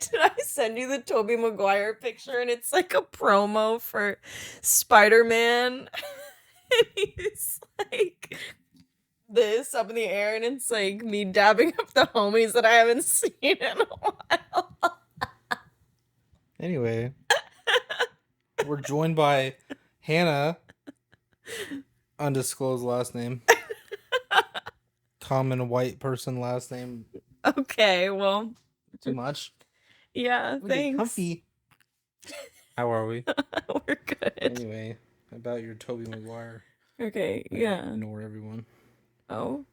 Did I send you the Tobey Maguire picture? And it's like a promo for Spider-Man. And he's like this up in the air, and it's like me dabbing up the homies that I haven't seen in a while. Anyway, we're joined by Hannah, undisclosed last name. Common white person last name. Okay, well. Too much? Yeah, We thanks. get comfy. How are we? We're good. Anyway, about your Tobey Maguire. Okay, yeah. Ignore everyone. Oh.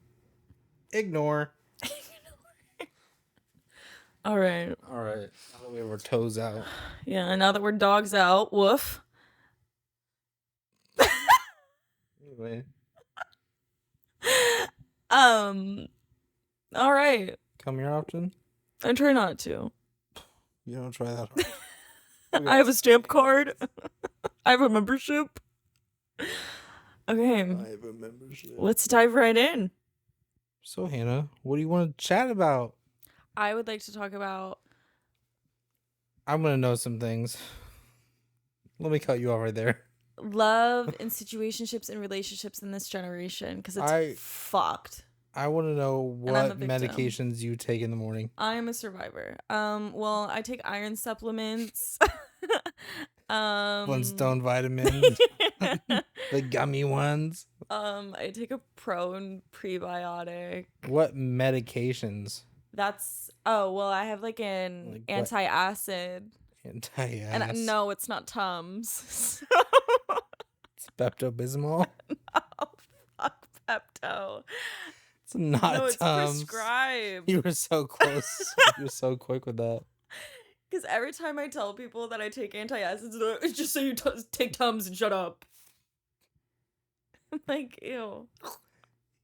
Ignore. All right. Now that we have our toes out. Yeah, now that we're dogs out, woof. Anyway. All right. Come here often? I try not to. You don't try that hard. I have a stamp card. I have a membership. Okay. I have a membership. Let's dive right in. So, Hannah, what do you want to chat about? I would like to talk about... I'm going to know some things. Let me cut you off right there. Love and situationships and relationships in this generation, because it's fucked. I want to know what medications you take in the morning. I am a survivor. Well, I take iron supplements. Flintstone vitamins. The gummy ones. I take a pro and prebiotic. What medications? I have like an antacid. Antacid. And no, it's not Tums. It's Pepto-Bismol. No, fuck Pepto. It's not No, it's Tums. prescribed. You were so close. You were so quick with that. Because every time I tell people that I take antacids, it's just so you take Tums and shut up. I'm like, ew.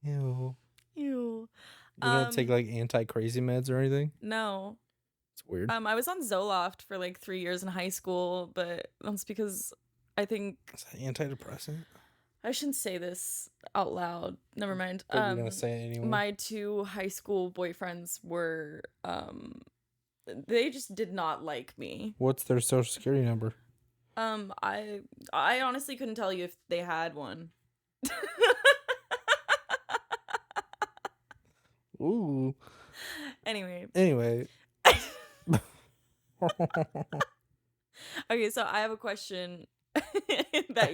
Ew. Ew. You don't take like anti-crazy meds or anything? No. It's weird. I was on Zoloft for like 3 years in high school, but that's because I think... Is that antidepressant? I shouldn't say this out loud. Never mind. But you're going to say it anyway. My 2 high school boyfriends were... they just did not like me. What's their social security number? I honestly couldn't tell you if they had one. Ooh. Anyway. Okay, so I have a question that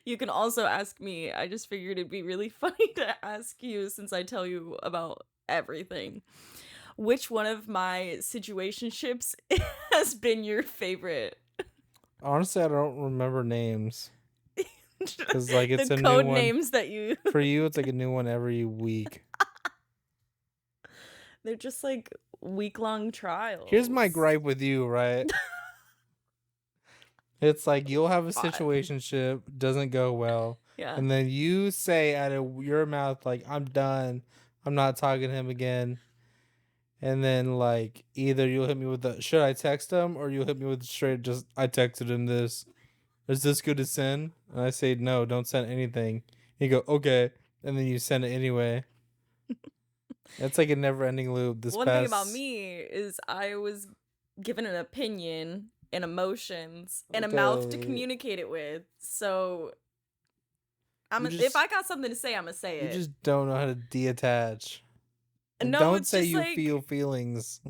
you can also ask me. I just figured it'd be really funny to ask you since I tell you about everything. Which one of my situationships has been your favorite? Honestly, I don't remember names. Because like it's a code new one. Names that you For you, it's like a new one every week. They're just like week-long trials. Here's my gripe with you, right? It's like you'll have a situationship, doesn't go well. Yeah. And then you say out of your mouth, like, I'm done. I'm not talking to him again. And then like either you'll hit me with the should I text him, or you'll hit me with straight just I texted him this. Is this good to send? And I say no, don't send anything. You go, okay, and then you send it anyway. It's like a never-ending loop. One thing about me is I was given an opinion and emotions and a mouth to communicate it with. So if I got something to say, I'm gonna say it. You just don't know how to detach. No, don't say you feel feelings.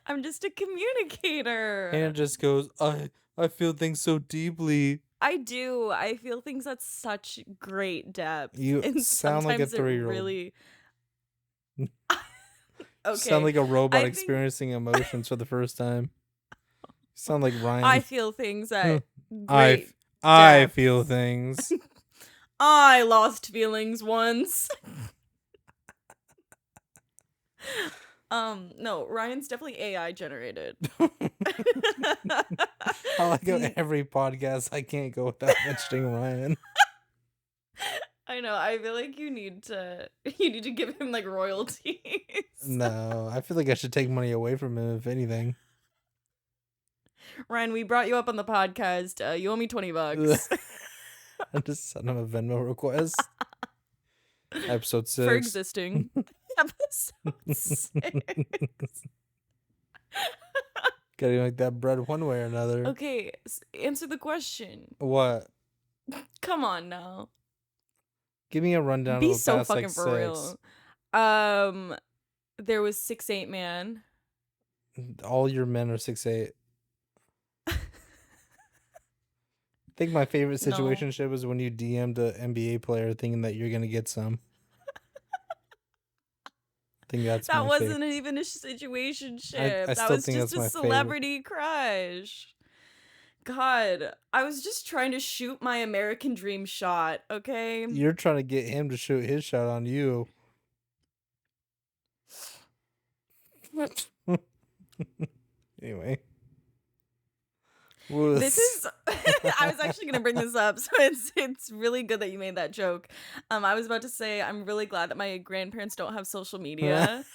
I'm just a communicator. And it just goes, I feel things so deeply. I do. I feel things at such great depth. You sound like a 3-year-old. Really... Okay. You sound like a robot experiencing emotions for the first time. You sound like Ryan. I feel things at great I feel things. I lost feelings once. No, Ryan's definitely AI generated. I like how every podcast I can't go without mentioning Ryan. I know. I feel like you need to give him like royalties. No, I feel like I should take money away from him, if anything. Ryan, we brought you up on the podcast. You owe me $20. I just sent him a Venmo request. Episode 6. For existing. Episode 6. Gotta make that bread one way or another. Okay, answer the question. What? Come on now. Give me a rundown Be of the so past, fucking like, for 6. real. There was 6'8" Man. All your men are 6'8". I think my favorite No. situationship is when you DM'd an NBA player thinking that you're gonna get some. I think that's That my wasn't favorite. even a situationship. I That still was think just that's my a celebrity crush. God, I was just trying to shoot my American dream shot, okay? You're trying to get him to shoot his shot on you. Anyway. This is I was actually gonna bring this up, so it's really good that you made that joke. I was about to say I'm really glad that my grandparents don't have social media.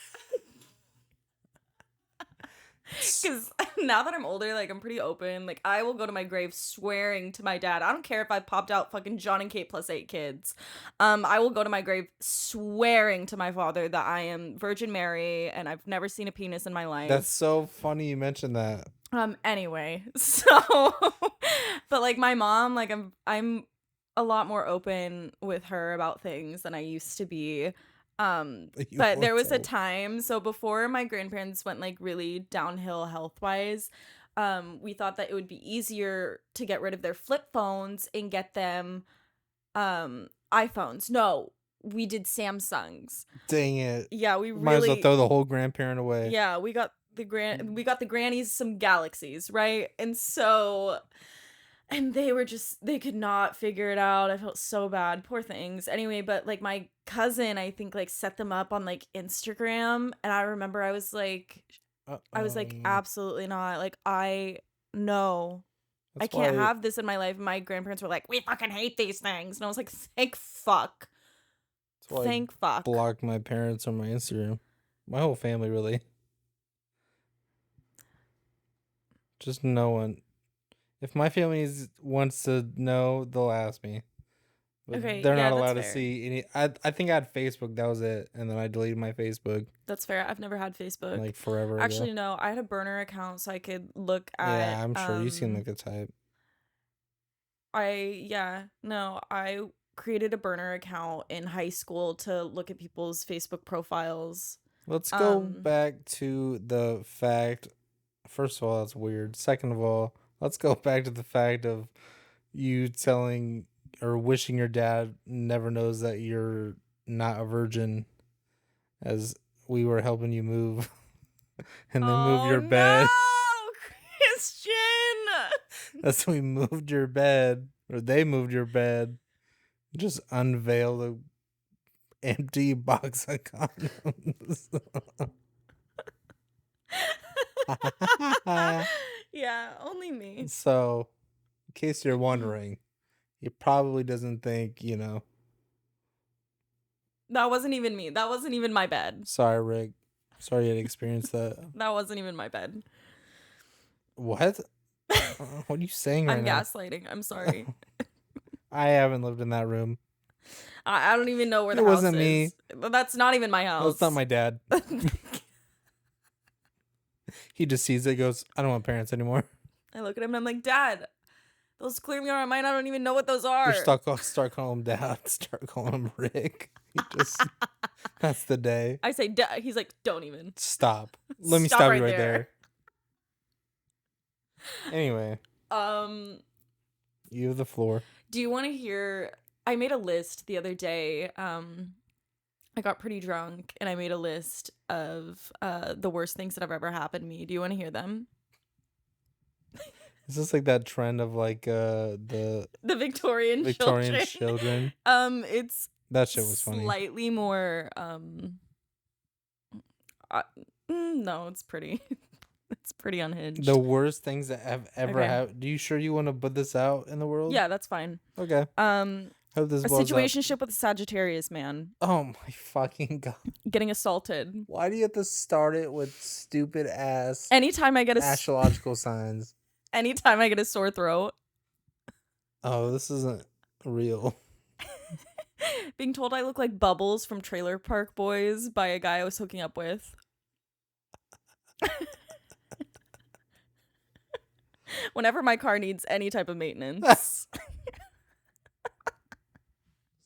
Because now that I'm older, like, I'm pretty open. Like, I will go to my grave swearing to my dad. I don't care if I popped out fucking John and Kate plus 8 kids. I will go to my grave swearing to my father that I am Virgin Mary and I've never seen a penis in my life. That's so funny you mentioned that. Anyway, so, but, like, my mom, like, I'm a lot more open with her about things than I used to be. But there was a time, so before my grandparents went, like, really downhill health-wise, we thought that it would be easier to get rid of their flip phones and get them iPhones. No, we did Samsungs. Dang it. Yeah, we Might as well really throw the whole grandparent away. Yeah, we got the grannies some Galaxies, right? And so they were just, they could not figure it out. I felt so bad. Poor things. Anyway, but, like, my cousin, I think, like, set them up on, like, Instagram. And I remember I was like, absolutely not. Like, no, I can't have this in my life. My grandparents were like, we fucking hate these things. And I was like, thank fuck. Thank fuck. Blocked my parents on my Instagram. My whole family, really. Just no one. If my family wants to know, they'll ask me. But Okay, they're yeah, not allowed that's to fair. see any. I think I had Facebook. That was it, and then I deleted my Facebook That's fair. I've never had Facebook. like forever ago. Actually, no. I had a burner account so I could look at. Yeah, I'm sure you seem like a type. I created a burner account in high school to look at people's Facebook profiles. Let's go back to the fact. First of all, that's weird. Second of all, let's go back to the fact of you telling or wishing your dad never knows that you're not a virgin, as we were helping you move and then move your bed. No, Christian. That's when we moved your bed, or they moved your bed. Just unveiled a empty box of condoms. Yeah, only me. So, in case you're wondering, he probably doesn't think, That wasn't even me. That wasn't even my bed. Sorry, Rick. Sorry you had experienced that. That wasn't even my bed. What? What are you saying right now? I'm gaslighting. I'm sorry. I haven't lived in that room. I don't even know where the It house wasn't me. is. That's not even my house. That's not my dad. He just sees it, goes, I don't want parents anymore. I look at him and I'm like, Dad, those clearly aren't mine. I don't even know what those are. You're start calling him Dad. Start calling him Rick. That's the day. I say, he's like, don't even. Stop. Let me stop you right there. Anyway. You have the floor. Do you want to hear? I made a list the other day. I got pretty drunk and I made a list of the worst things that have ever happened to me. Do you want to hear them? Is this like that trend of like the Victorian children? It's that shit was funny. Slightly more no, it's pretty. It's pretty unhinged. The worst things that have ever happened. Do you sure you want to put this out in the world? Yeah, that's fine. Okay. Hope this a situationship with a Sagittarius man. Oh my fucking god. Getting assaulted. Why do you have to start it with stupid ass anytime I get astrological signs? Anytime I get a sore throat. Oh, this isn't real. Being told I look like Bubbles from Trailer Park Boys by a guy I was hooking up with. Whenever my car needs any type of maintenance.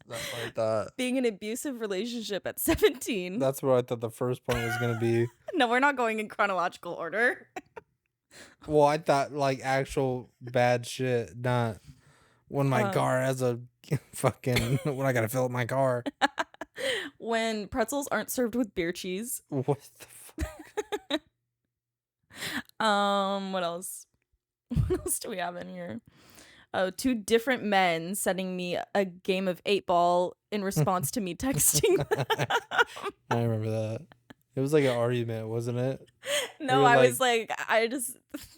That's what I thought. Being in an abusive relationship at 17. That's what I thought the first point was gonna be. No, we're not going in chronological order. Well, I thought like actual bad shit, not when my car has a fucking when I gotta fill up my car. When pretzels aren't served with beer cheese. What the fuck? What else? What else do we have in here? Oh, two different men sending me a game of 8-ball in response to me texting them. I remember that. It was like an argument, wasn't it? No, were I like- was like,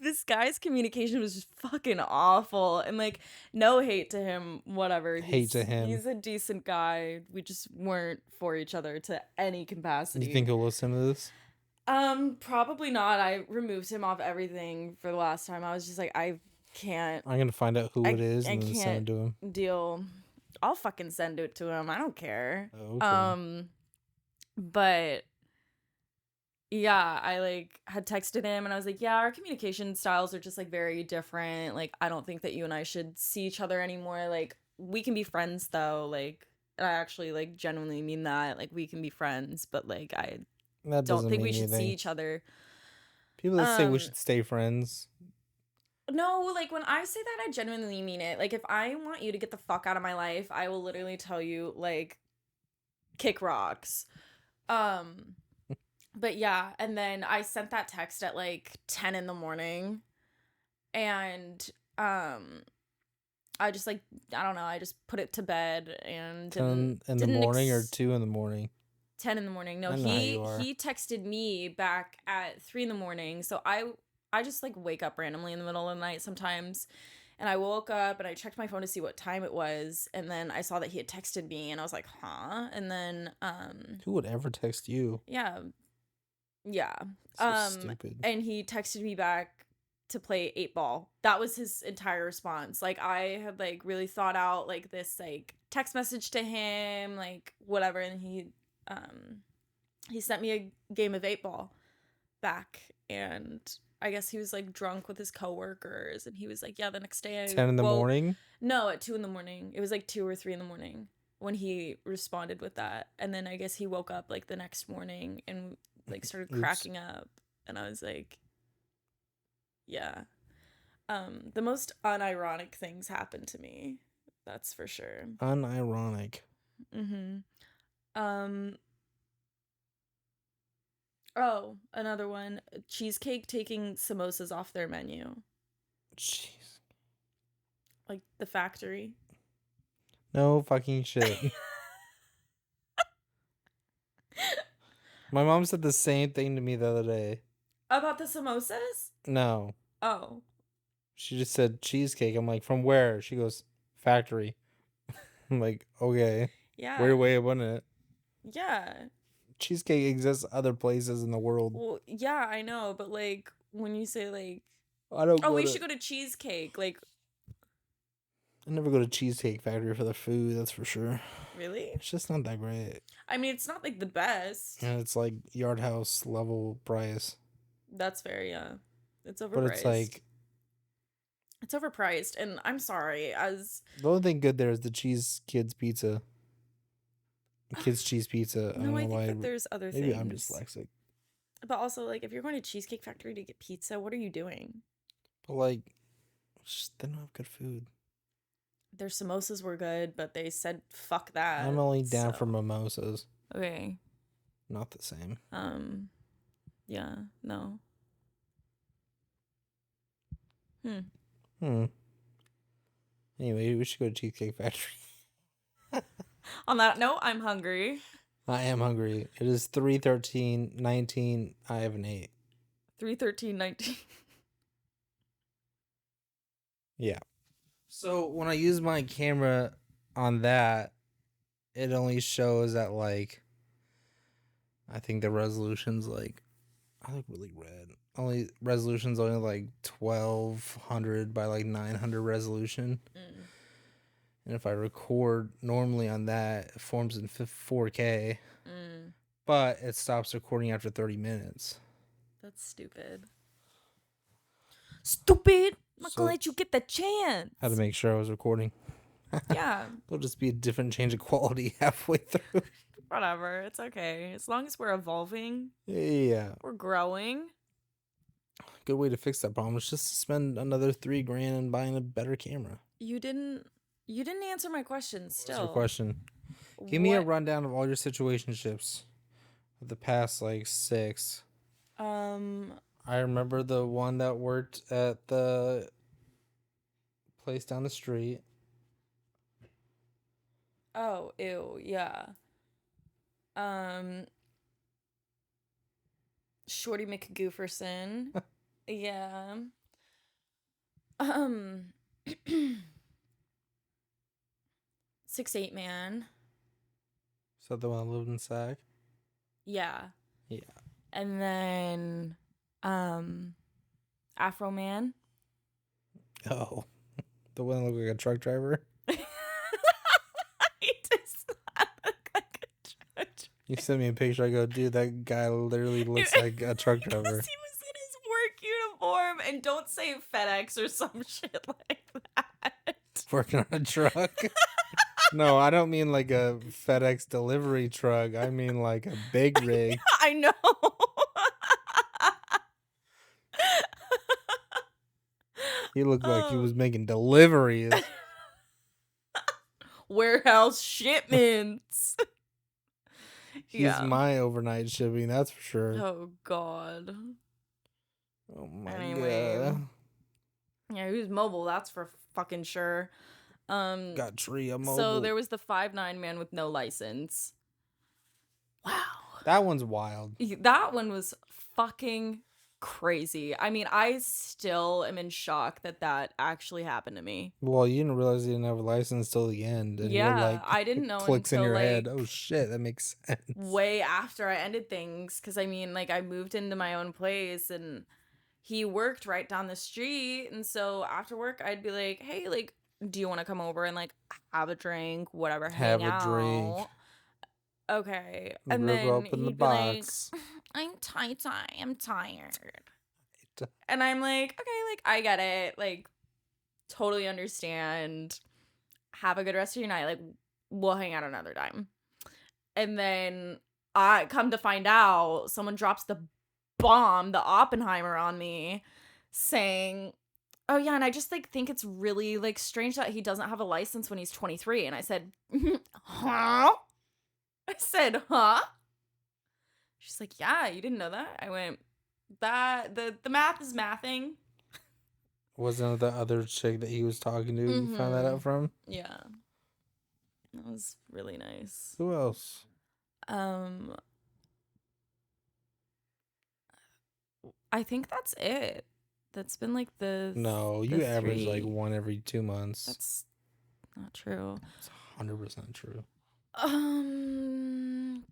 this guy's communication was just fucking awful. And like, no hate to him, whatever. Hate to him. He's a decent guy. We just weren't for each other to any capacity. You think he'll listen to this? Probably not. I removed him off everything for the last time. I was just like, I can't I'm gonna find out who it is I and then send it to him. deal. I'll fucking send it to him. I don't care. Oh, okay. But yeah, I like had texted him and I was like, yeah, our communication styles are just like very different. Like, I don't think that you and I should see each other anymore. Like, we can be friends though. Like, I actually like genuinely mean that. Like, we can be friends, but like, I don't think we should see each other. People that say we should stay friends. No, like when I say that, I genuinely mean it. Like, if I want you to get the fuck out of my life, I will literally tell you, like, kick rocks. But yeah, and then I sent that text at like 10 in the morning. And I just like, I don't know, I just put it to bed and 10 in the morning or 2 in the morning? 10 in the morning. No, I know how you are. he texted me back at 3 in the morning. So I just like wake up randomly in the middle of the night sometimes. And I woke up and I checked my phone to see what time it was. And then I saw that he had texted me and I was like, huh? And then who would ever text you? Yeah. So stupid. And he texted me back to play 8-ball. That was his entire response. Like, I had like really thought out like this like text message to him, like whatever, and he sent me a game of 8-ball back. And I guess he was like drunk with his coworkers, and he was like, yeah, the next day 10 in the morning? No, at 2 in the morning. It was like 2 or 3 in the morning when he responded with that. And then I guess he woke up like the next morning and like started cracking up, and I was like, yeah. The most unironic things happened to me. That's for sure. Unironic. Mm-hmm. Oh, another one. Cheesecake taking samosas off their menu. Jeez. Like the factory. No fucking shit. My mom said the same thing to me the other day. About the samosas? No. Oh. She just said cheesecake. I'm like, from where? She goes, factory. I'm like, okay. Yeah. Weird way of putting it. Yeah. Cheesecake exists other places in the world. Well, yeah, I know, but like when you say like, we should go to Cheesecake, like, I never go to Cheesecake Factory for the food, that's for sure. Really? It's just not that great. I mean, it's not like the best. And it's like Yard House level price. That's fair, yeah. It's overpriced. But it's like, it's overpriced, and I'm sorry, as the only thing good there is the Cheese Kids Pizza. Kids Cheese Pizza. No, I think that there's other things. Maybe I'm dyslexic. But also, like, if you're going to Cheesecake Factory to get pizza, what are you doing? But like, they don't have good food. Their samosas were good, but they said fuck that. I'm only down for mimosas. Okay. Not the same. Yeah, no. Anyway, we should go to Cheesecake Factory. On that note, I'm hungry. I am hungry. It is 3:13:19. I have an 8. 3:13:19. Yeah. So when I use my camera on that, it only shows at like, I think the resolution's like, I look really red. Resolution's only like 1200 by like 900 resolution. And if I record normally on that, it forms in 4K. But it stops recording after 30 minutes. That's stupid. Stupid! I'm not gonna So- let you get the chance. Had to make sure I was recording. Yeah. It'll just be a different change of quality halfway through. Whatever. It's okay. As long as we're evolving, Yeah. we're growing. Good way to fix that problem is just to spend another $3,000 on buying a better camera. You didn't answer my question still. What's your question? Give me a rundown of all your situationships of the past, like, 6. I remember the one that worked at the place down the street. Oh, ew, yeah. Shorty McGooferson. Yeah. 6'8" man. Is that the one that lived in Sag? Yeah. Yeah. And then Afro Man. Oh. The one that looked like a truck driver? He does not look like a truck driver. You sent me a picture. I go, dude, that guy literally looks like a truck driver. Because he was in his work uniform, and don't say FedEx or some shit like that. Working on a truck? No, I don't mean like a FedEx delivery truck. I mean like a big rig. I know. He looked like he was making deliveries. Warehouse shipments. He's my overnight shipping, that's for sure. Oh, God. Oh my Anyway. god. Yeah, he was mobile, that's for fucking sure. Got tree a mobile. So there was the 5'9" man with no license. Wow. That one's wild. That one was fucking crazy. I mean, I still am in shock that actually happened to me. Well, you didn't realize you didn't have a license till the end. And Yeah, you're like, I didn't know clicks in until, your head. like, Oh shit, that makes sense. way after I ended things. Because, I mean, like, I moved into my own place and he worked right down the street. And so after work, I'd be like, hey, like, do you want to come over and, like, have a drink, whatever, Have hang a drink. out? Okay. And Rip then open the he'd be like, box. I'm tired. And I'm like, okay, like, I get it. Like, totally understand. Have a good rest of your night. Like, we'll hang out another time. And then I come to find out someone drops the bomb, the Oppenheimer on me, saying, oh yeah, and I just like think it's really like strange that he doesn't have a license when he's 23. And I said, huh? I said, huh? She's like, yeah, you didn't know that? I went, that the math is mathing. Wasn't it the other chick that he was talking to you found that out from? Yeah. That was really nice. Who else? I think that's it. That's been like No, you average 3. like one every 2 months. That's not true. It's 100% true. Um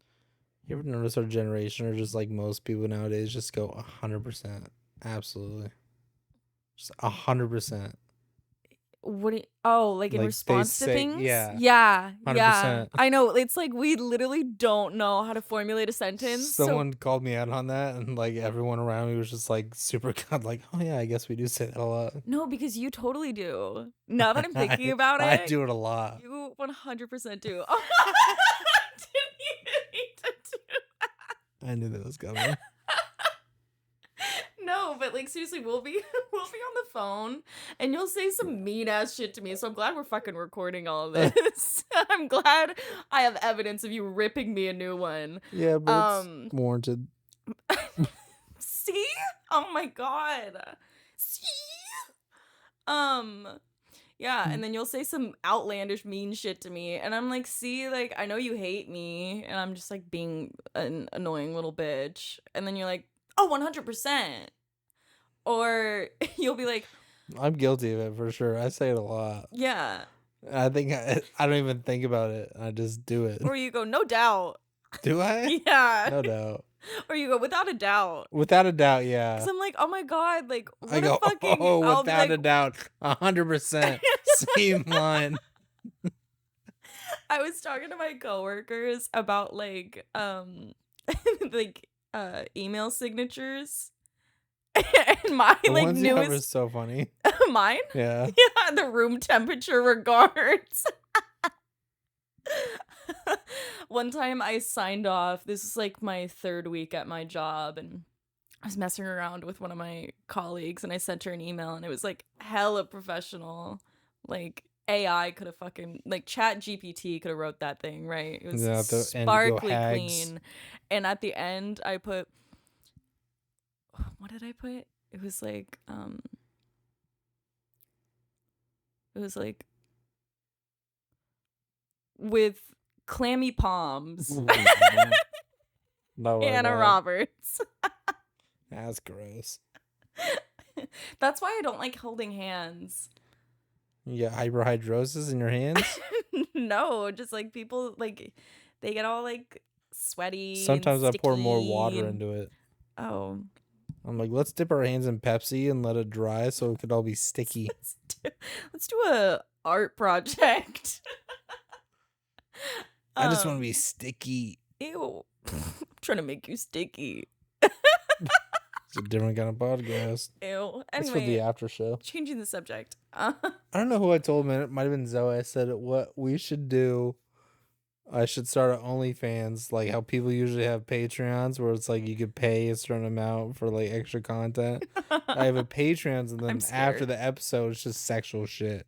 You ever notice our generation, or just like most people nowadays, just go 100%? Absolutely. Just 100%. what do you, oh, like in Like, response they to say- things? yeah. Yeah. 100%. I know. It's like we literally don't know how to formulate a sentence. Someone called me out on that, and like everyone around me was just like super like, oh yeah, I guess we do say that a lot. No, because you totally do. Now that I'm thinking about it. I do it a lot. You 100% do. I didn't even need to do that. I knew that was coming. No, but like seriously, we'll be on the phone and you'll say some mean ass shit to me. So I'm glad we're fucking recording all of this. I'm glad I have evidence of you ripping me a new one. Yeah, but it's warranted. See? Oh my god. See? Yeah, and then you'll say some outlandish mean shit to me and I'm like, see, like I know you hate me and I'm just like being an annoying little bitch. And then you're like, oh, 100%. Or you'll be like, I'm guilty of it for sure. I say it a lot. yeah. I think I don't even think about it. I just do it. Or you go, no doubt. Do I? Yeah. No doubt. Or you go, without a doubt. Without a doubt, yeah. Because I'm like, oh my god, like, what I go, a fucking... oh, I'll be without like, a doubt, 100%. Same line. I was talking to my coworkers about like like email signatures. And my The like ones you have are newest so funny. mine? Yeah. Yeah, the room temperature regards. One time I signed off. This is like my third week at my job, and I was messing around with one of my colleagues, and I sent her an email, and it was like hella professional. Like AI could have fucking like Chat GPT could have wrote that thing, right? It was Yeah, the Indigo sparkly Hags. clean. And at the end I put, what did I put? It was like with clammy palms. Ooh, no. Not what I Anna thought. Roberts. That's gross. That's why I don't like holding hands. You got hyperhidrosis in your hands? No, just like people like they get all like sweaty. Sometimes and I pour more sticky water and- into it. Oh. I'm like, let's dip our hands in Pepsi and let it dry so it could all be sticky. Let's do a art project. I just want to be sticky. Ew. I'm trying to make you sticky. It's a different kind of podcast. Ew. That's for the Anyway, after show. changing the subject. I don't know who I told, man. It might have been Zoe. I said what we should do. I should start an OnlyFans, like how people usually have Patreons, where it's like you could pay a certain amount for like extra content. I have a Patreons, and then after the episode, it's just sexual shit.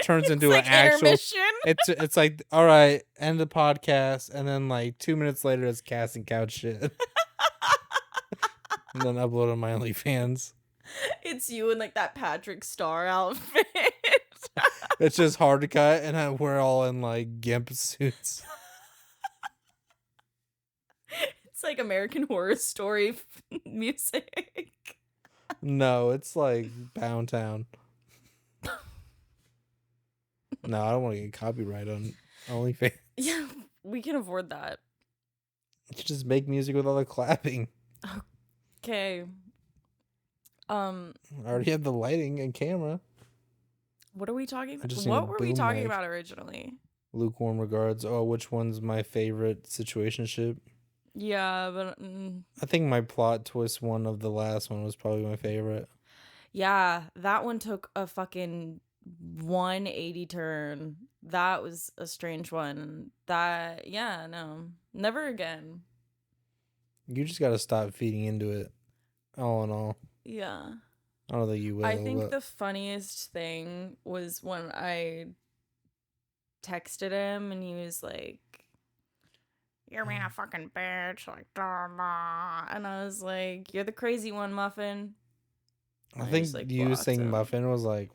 Turns into like an actual. intermission. It's like, all right, end the podcast, and then like 2 minutes later, it's casting couch shit, and then upload on my OnlyFans. It's you in like that Patrick Star outfit. It's just hard to cut, and we're all in like gimp suits. It's like American Horror Story music. No, it's like Pound Town. No, I don't want to get copyright on OnlyFans. Yeah, we can afford that. You should just make music with all the clapping. Okay. I already have the lighting and camera. What are we talking about? just need What a were we boom talking mic. about originally? Lukewarm regards. Oh, which one's my favorite situationship? Yeah, but I think my plot twist one of the last one was probably my favorite. yeah, that one took a fucking 180 turn. That was a strange one. That, yeah, no, never again. You just gotta stop feeding into it. All in all, Yeah. I don't think you will. I think but the funniest thing was when I texted him and he was like, "You're being a fucking bitch," like, blah, blah. And I was like, "You're the crazy one, Muffin." I And think just, like, you blocked saying him. muffin was like,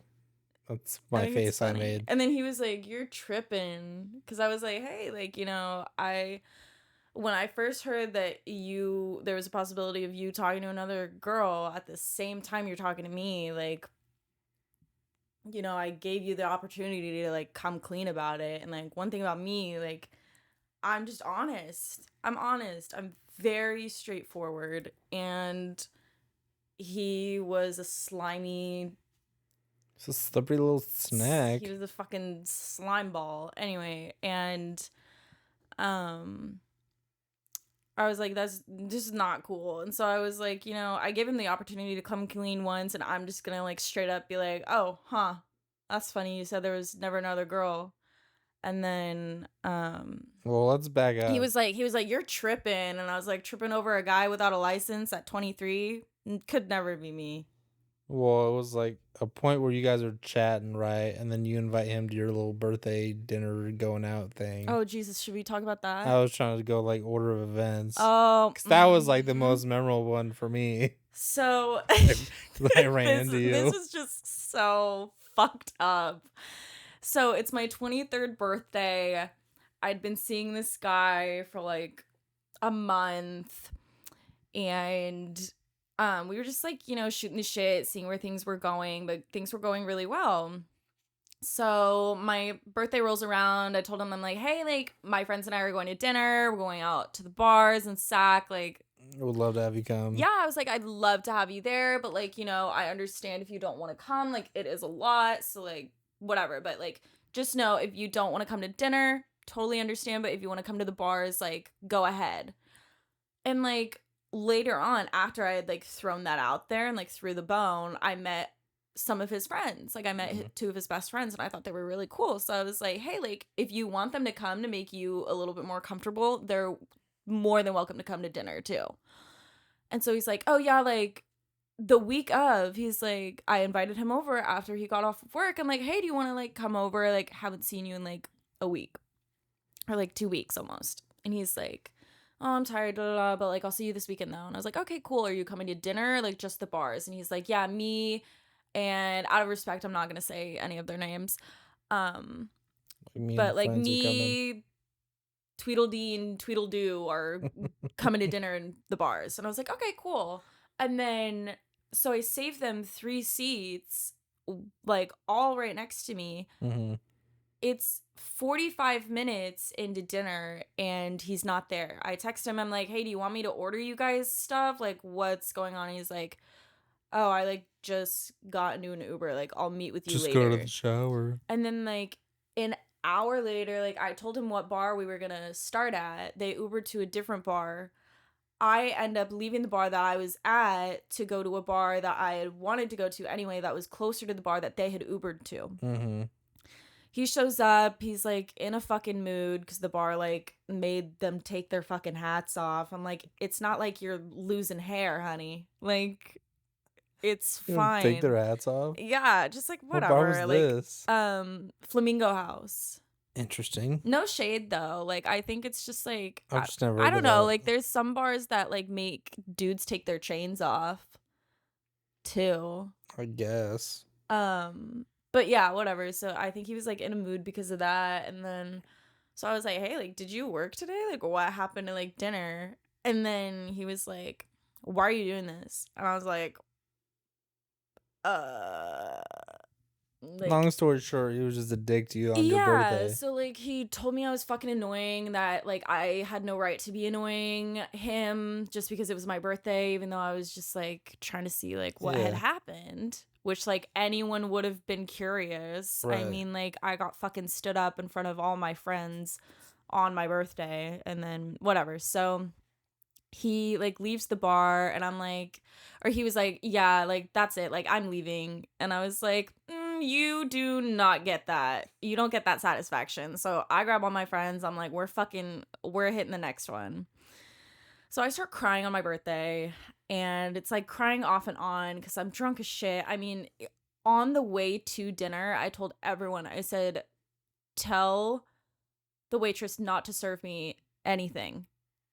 that's my think it's face I funny. made. And then he was like, "You're tripping," because I was like, "Hey, like, you know, when I first heard that there was a possibility of you talking to another girl at the same time you're talking to me, like, you know, I gave you the opportunity to like come clean about it. And like one thing about me, like, I'm just honest. I'm honest. I'm very straightforward." And he was a slimy. It's a slippery little snack. He was a fucking slime ball. Anyway, and I was like, "That's just not cool." And so I was like, you know, I gave him the opportunity to come clean once, and I'm just gonna like straight up be like, "Oh, huh, that's funny. You said there was never another girl." And then Well, let's back up. he was like, "You're tripping," and I was like, "Tripping over a guy without a license at 23 could never be me." Well, it was like a point where you guys are chatting, right? And then you invite him to your little birthday dinner going out thing. Oh Jesus, should we talk about that? I was trying to go like order of events. Oh, because that was like the most memorable one for me. So I ran into you. This is just so fucked up. So it's my 23rd birthday. I'd been seeing this guy for like a month, and we were just like, you know, shooting the shit, seeing where things were going, but things were going really well. So my birthday rolls around. I told him, I'm like, "Hey, like, my friends and I are going to dinner. We're going out to the bars and Sac. Like, I would love to have you come. yeah," I was like, "I'd love to have you there, but like, you know, I understand if you don't want to come. Like, it is a lot. So like, whatever. But like, just know if you don't want to come to dinner, totally understand, but if you want to come to the bars, like, go ahead. And, like, later on, after I had, like, thrown that out there and, like, threw the bone, I met some of his friends. Like, I met two of his best friends, and I thought they were really cool. So I was like, hey, like, if you want them to come to make you a little bit more comfortable, they're more than welcome to come to dinner, too. And so he's like, oh, yeah, like, the week of, he's like, I invited him over after he got off of work. I'm like, hey, do you want to, like, come over? Like, haven't seen you in, like, a week. Or, like, 2 weeks almost. And he's like, oh, I'm tired, blah, blah, blah, but, like, I'll see you this weekend, though. And I was like, okay, cool. Are you coming to dinner or, like, just the bars? And he's like, yeah, me. And out of respect, I'm not going to say any of their names. Me and But, like, friends are coming. me, Tweedledee and Tweedledoo are coming to dinner in the bars. And I was like, okay, cool. And then, so I saved them 3 seats, like, all right next to me. Mm-hmm. It's 45 minutes into dinner and he's not there. I text him, I'm like, hey, do you want me to order you guys stuff? Like, what's going on? He's like, oh, I, like, just got into an Uber. Like, I'll meet with you Just later. go to the shower. And then, like, an hour later, like, I told him what bar we were gonna start at. They Ubered to a different bar. I end up leaving the bar that I was at to go to a bar that I had wanted to go to anyway that was closer to the bar that they had Ubered to. Mm-hmm. He shows up, he's, like, in a fucking mood because the bar, like, made them take their fucking hats off. I'm like, it's not like you're losing hair, honey. Like, it's fine. Take their hats off? Yeah, just, like, whatever. What bar was like, this? Flamingo House. Interesting. No shade, though. Like, I think it's just, like, I've just never I heard don't of know. that. Like, there's some bars that, like, make dudes take their chains off, too. I guess. But yeah, whatever. So I think he was, like, in a mood because of that. And then, so I was like, hey, like, did you work today? Like, what happened to, like, dinner? And then he was like, why are you doing this? And I was like, like, long story short, he was just a dick to you on your birthday. So, like, he told me I was fucking annoying, that, like, I had no right to be annoying him just because it was my birthday, even though I was just, like, trying to see, like, what had happened, which, like, anyone would have been curious. Right. I mean, like, I got fucking stood up in front of all my friends on my birthday, and then whatever. So he, like, leaves the bar, and I'm like, or he was like, yeah, like, that's it, like, I'm leaving. And I was like, you do not get that. You don't get that satisfaction. So I grab all my friends. I'm like, we're hitting the next one. So I start crying on my birthday, and it's, like, crying off and on because I'm drunk as shit. I mean, on the way to dinner, I told everyone, I said, tell the waitress not to serve me anything.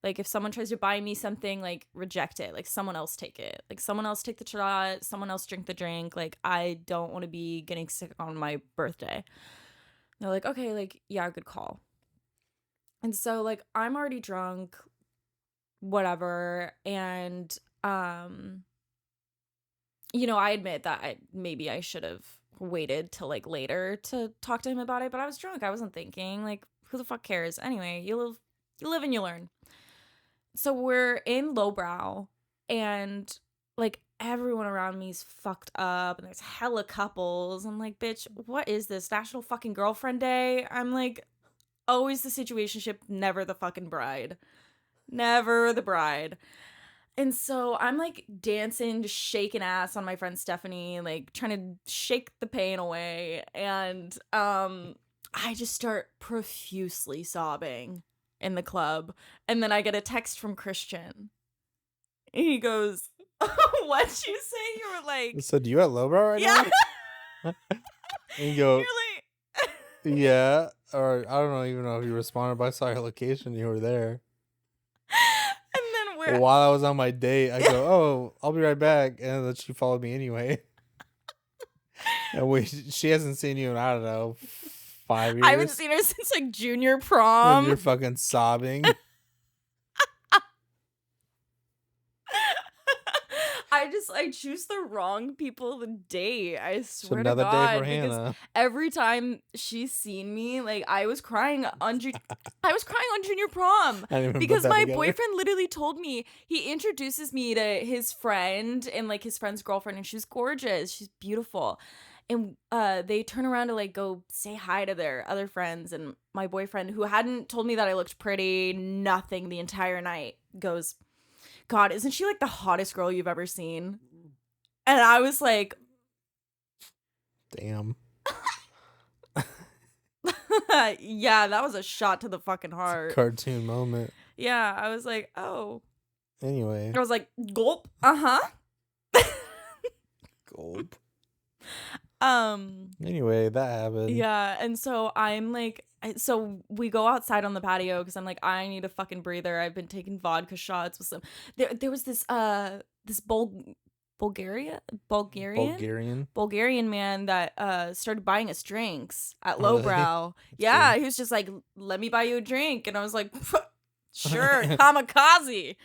Like, if someone tries to buy me something, like, reject it. Like, someone else take it. Like, someone else take the shot. Someone else drink the drink. Like, I don't want to be getting sick on my birthday. They're like, okay, like, yeah, good call. And so, like, I'm already drunk, whatever. And, you know, I admit that maybe I should have waited till, like, later to talk to him about it. But I was drunk. I wasn't thinking. Like, who the fuck cares? Anyway, you live and you learn. So we're in Lowbrow, and, like, everyone around me's fucked up, and there's hella couples. I'm like, bitch, what is this? National fucking Girlfriend Day? I'm like, always the situationship, never the fucking bride. Never the bride. And so I'm, like, dancing, just shaking ass on my friend Stephanie, like, trying to shake the pain away. And I just start profusely sobbing in the club, and then I get a text from Christian. He goes, what'd you say? You were like, So do you at Lowbrow right now? And you go, you're like, yeah. Or I don't even know if you responded, but I saw your location. You were there. and then we're While I was on my date, I go, oh, I'll be right back. And then she followed me anyway. And she hasn't seen you in, I don't know, 5 years. I haven't seen her since, like, junior And prom. you're fucking sobbing. I choose the wrong people to date. I swear another to day God, for because Hannah. every time she's seen me, like, I was crying on junior prom I didn't even because put that my together. boyfriend literally told me, he introduces me to his friend and, like, his friend's girlfriend, and she's gorgeous, she's beautiful. and they turn around to like go say hi to their other friends, and my boyfriend, who hadn't told me that I looked pretty, nothing the entire night, goes, God, isn't she like the hottest girl you've ever seen? And I was like, Damn. yeah, that was a shot to the fucking It's a heart. cartoon moment. Yeah, I was like, oh. Anyway. I was like, gulp. Uh-huh. Gulp. Um, Anyway, that happened. yeah, and so I'm like, so we go outside on the patio because I'm like, I need a fucking breather. I've been taking vodka shots with some. There was this Bulgarian man that started buying us drinks at Oh, really? Lowbrow. That's Yeah, cool. he was just like, let me buy you a drink, and I was like, sure, kamikaze.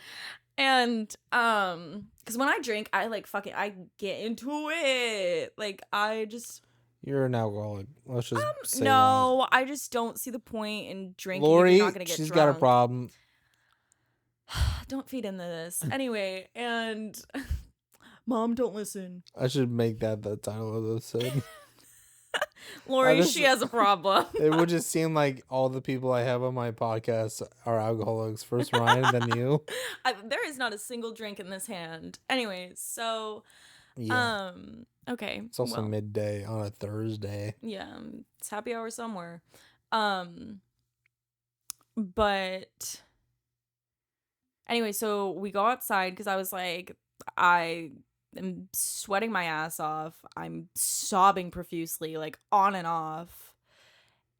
And because when I drink, I like fucking I get into it. Like I just You're an alcoholic. Let's just say no, I just don't see the point in that. drinking if Lori, you're not gonna get she's drunk. got a problem. Don't feed into this. Anyway, and Mom, don't listen. I should make that the title of the episode. Lori, she has a problem. It would just seem like all the people I have on my podcast are alcoholics. First Ryan, then you. There is not a single drink in this hand. Anyways, so Yeah. okay. It's also midday on a Thursday. Yeah, it's happy hour somewhere. But anyway, so we go outside because I was like, I am sweating my ass off. I'm sobbing profusely, like on and off.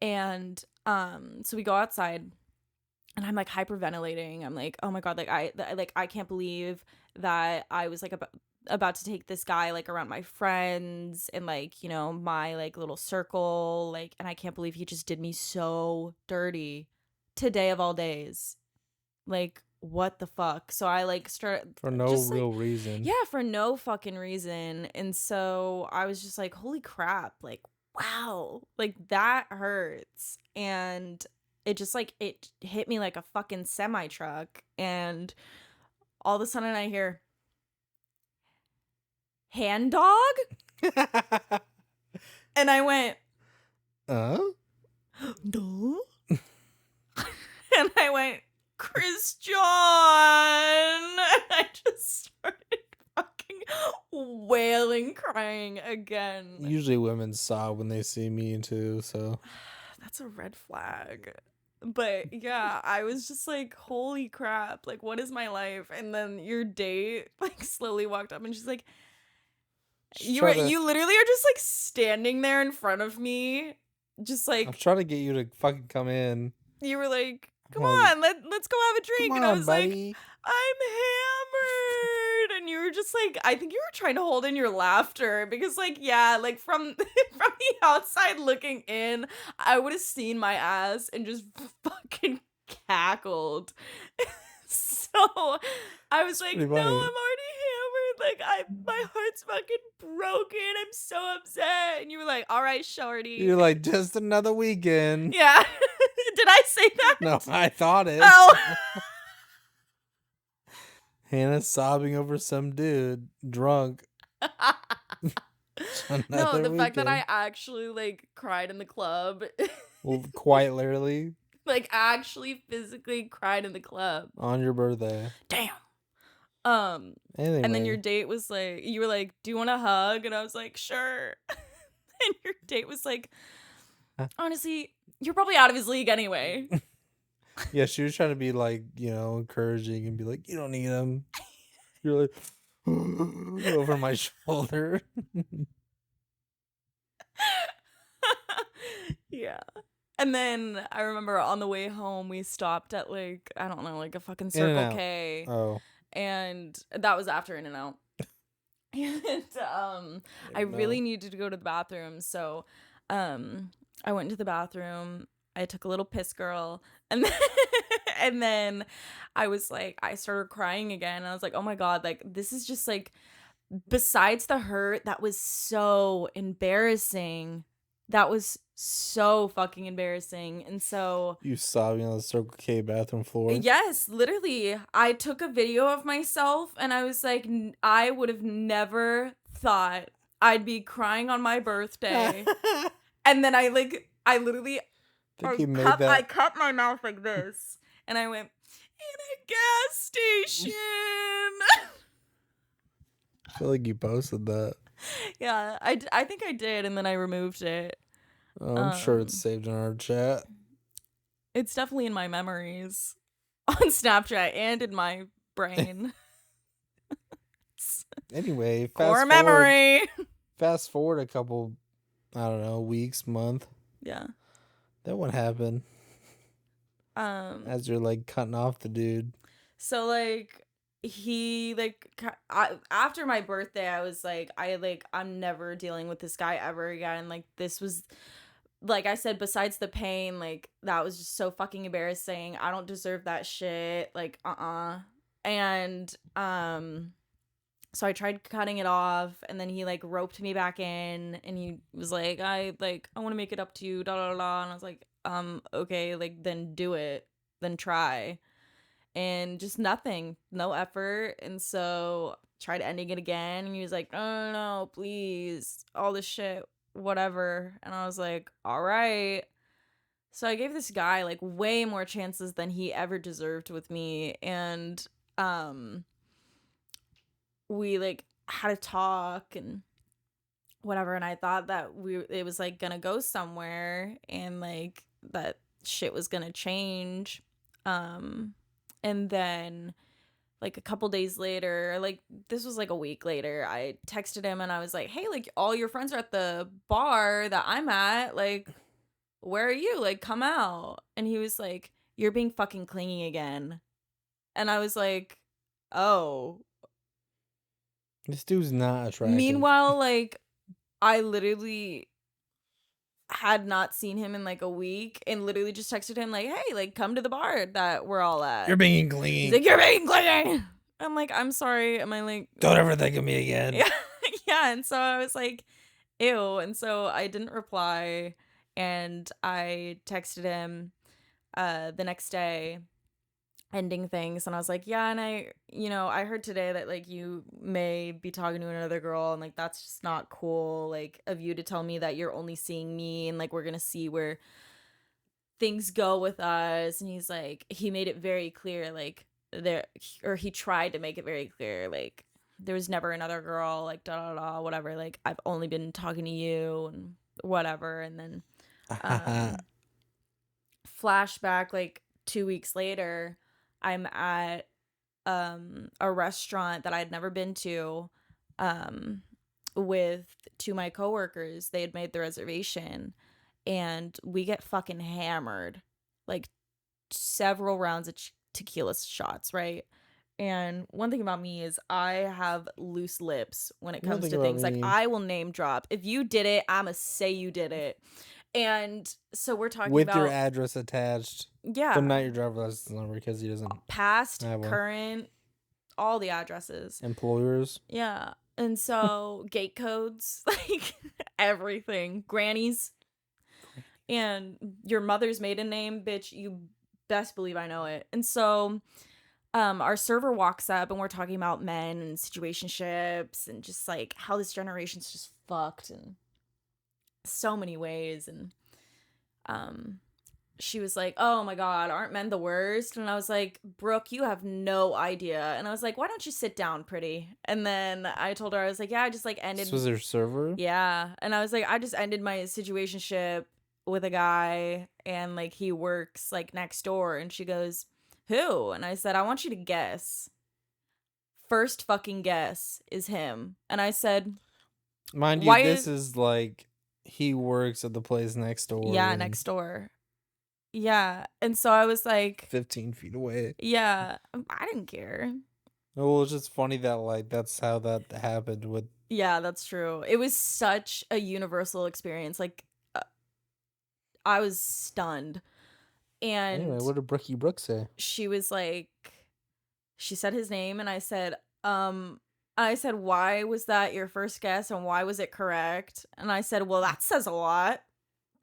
And so we go outside and I'm like hyperventilating. I'm like, oh my God, like I can't believe that I was like about to take this guy like around my friends and like, you know, my like little circle, like, and I can't believe he just did me so dirty today of all days. Like, what the fuck? So I like start For no just, real reason. yeah, for no fucking reason. And so I was just like, holy crap, like, wow, like that hurts. And it just like it hit me like a fucking semi truck. And all of a sudden I hear, hand dog? And I went, no. And I went, Christian. I just started fucking wailing, crying again. Usually women sob when they see me too, so that's a red flag. But yeah, I was just like, holy crap, like what is my life? And then your date like slowly walked up and she's like, you literally are just like standing there in front of me, just like I'm trying to get you to fucking come in. You were like, come on, let's go have a drink. And I was buddy. like, I'm hammered. And you were just like, I think you were trying to hold in your laughter because like, yeah, like from from the outside looking in, I would have seen my ass and just fucking cackled. So I was like, no, I'm already hammered. Like my heart's fucking broken. I'm so upset. And you were like, all right, shorty. You're like, just another weekend. Yeah. Did I say that? No, I thought it. Oh. Hannah's sobbing over some dude drunk. No, the fact that I actually like cried in the club. Well, quite literally. Like actually physically cried in the club. On your birthday. Damn. Anyway. And then your date was like, you were like, do you want a hug? And I was like, sure. And your date was like, honestly, you're probably out of his league anyway. Yeah, she was trying to be like, you know, encouraging and be like, you don't need him. You're like over my shoulder. Yeah. And then I remember on the way home we stopped at like, I don't know, like a fucking Circle K. Oh. And that was after In-N-Out. And I really needed to go to the bathroom, so I went into the bathroom. I took a little piss girl, and then, and then I was like, I started crying again. I was like, oh my God, like this is just like, besides the hurt, that was so embarrassing. That was so fucking embarrassing. And so you sobbing on the Circle K bathroom floor. Yes, literally. I took a video of myself and I was like, I would have never thought I'd be crying on my birthday, I and then I literally think he made that. I cut my mouth like this, and I went in a gas station. I feel like you posted that. Yeah, I think I did, and then I removed it. Oh, I'm sure it's Um, saved in our chat. it's definitely in my memories on Snapchat and in my brain. Anyway, Core memory. fast forward a couple, I don't know, weeks, month. Yeah. Then what happened? As you're like cutting off the dude. So like he after my birthday I was like I'm never dealing with this guy ever again. Like this was, like I said, besides the pain, like that was just so fucking embarrassing. I don't deserve that shit. Like and so I tried cutting it off, and then he like roped me back in, and he was like, I want to make it up to you, da da da. And I was like, okay, like then do it, then try. And just nothing, no effort. And so tried ending it again, and he was like, no, please, all this shit, whatever. And I was like, all right. So I gave this guy like way more chances than he ever deserved with me, and we like had a talk and whatever, and I thought that it was like gonna go somewhere, and like that shit was gonna change. And then like a couple days later, like this was like a week later, I texted him and I was like, hey, like all your friends are at the bar that I'm at, like where are you, like come out. And he was like, you're being fucking clingy again. And I was like, oh. This dude's not attractive. Meanwhile, like I literally had not seen him in like a week, and literally just texted him like, hey, like come to the bar that we're all at. You're being clingy. He's like, you're being clingy. I'm like, I'm sorry. Am I like, don't ever think of me again? Yeah. Yeah. And so I was like, ew. And so I didn't reply, and I texted him the next day ending things, and I was like, yeah, and I heard today that like you may be talking to another girl, and like that's just not cool, like of you to tell me that you're only seeing me, and like we're gonna see where things go with us. And he's like, he made it very clear, like he tried to make it very clear, like there was never another girl, like da da da whatever, like I've only been talking to you and whatever. And then flashback like 2 weeks later, I'm at a restaurant that I'd never been to with two of my coworkers. They had made the reservation, and we get fucking hammered, like several rounds of tequila shots, right? And one thing about me is I have loose lips when it comes to things. Like I will name drop. If you did it, I'ma say you did it. And so we're talking with about your address attached. Yeah. But not your driver's license number, because he doesn't. Past, current, all the addresses. Employers. Yeah. And so gate codes, like everything. Grannies. And your mother's maiden name, bitch, you best believe I know it. And so our server walks up, and we're talking about men and situationships and just like how this generation's just fucked in so many ways. And she was like, oh my god, aren't men the worst? And I was like, Brooke, you have no idea. And I was like, why don't you sit down, pretty? And then I told her, I was like, yeah, I just like ended. This was her server? Yeah. And I was like, I just ended my situationship with a guy, and like he works like next door. And she goes, who? And I said, I want you to guess. First fucking guess is him. And I said, mind you, this is like he works at the place next door. Yeah, next door. Yeah. And so I was like 15 feet away. Yeah. I didn't care. Well, it's just funny that like that's how that happened with. Yeah, that's true. It was such a universal experience. Like I was stunned. And anyway, what did Brookie Brooke say? She was like, she said his name, and I said, why was that your first guess, and why was it correct? And I said, well, that says a lot.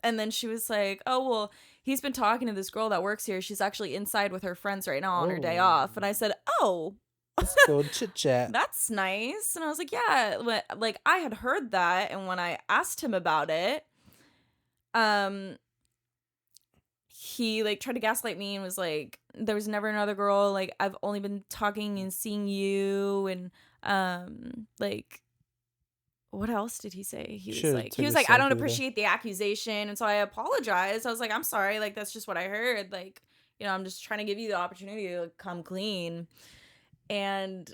And then she was like, oh, well, he's been talking to this girl that works here. She's actually inside with her friends right now on her day off. And I said, oh, Let's go chit chat. That's nice. And I was like, yeah, like I had heard that, and when I asked him about it, um he like tried to gaslight me and was like, there was never another girl, like I've only been talking and seeing you, and like what else did he say? He was Should have like took a I step don't further. appreciate the accusation, and so I apologized. I was like, I'm sorry, like that's just what I heard, like, I'm just trying to give you the opportunity to like, come clean. And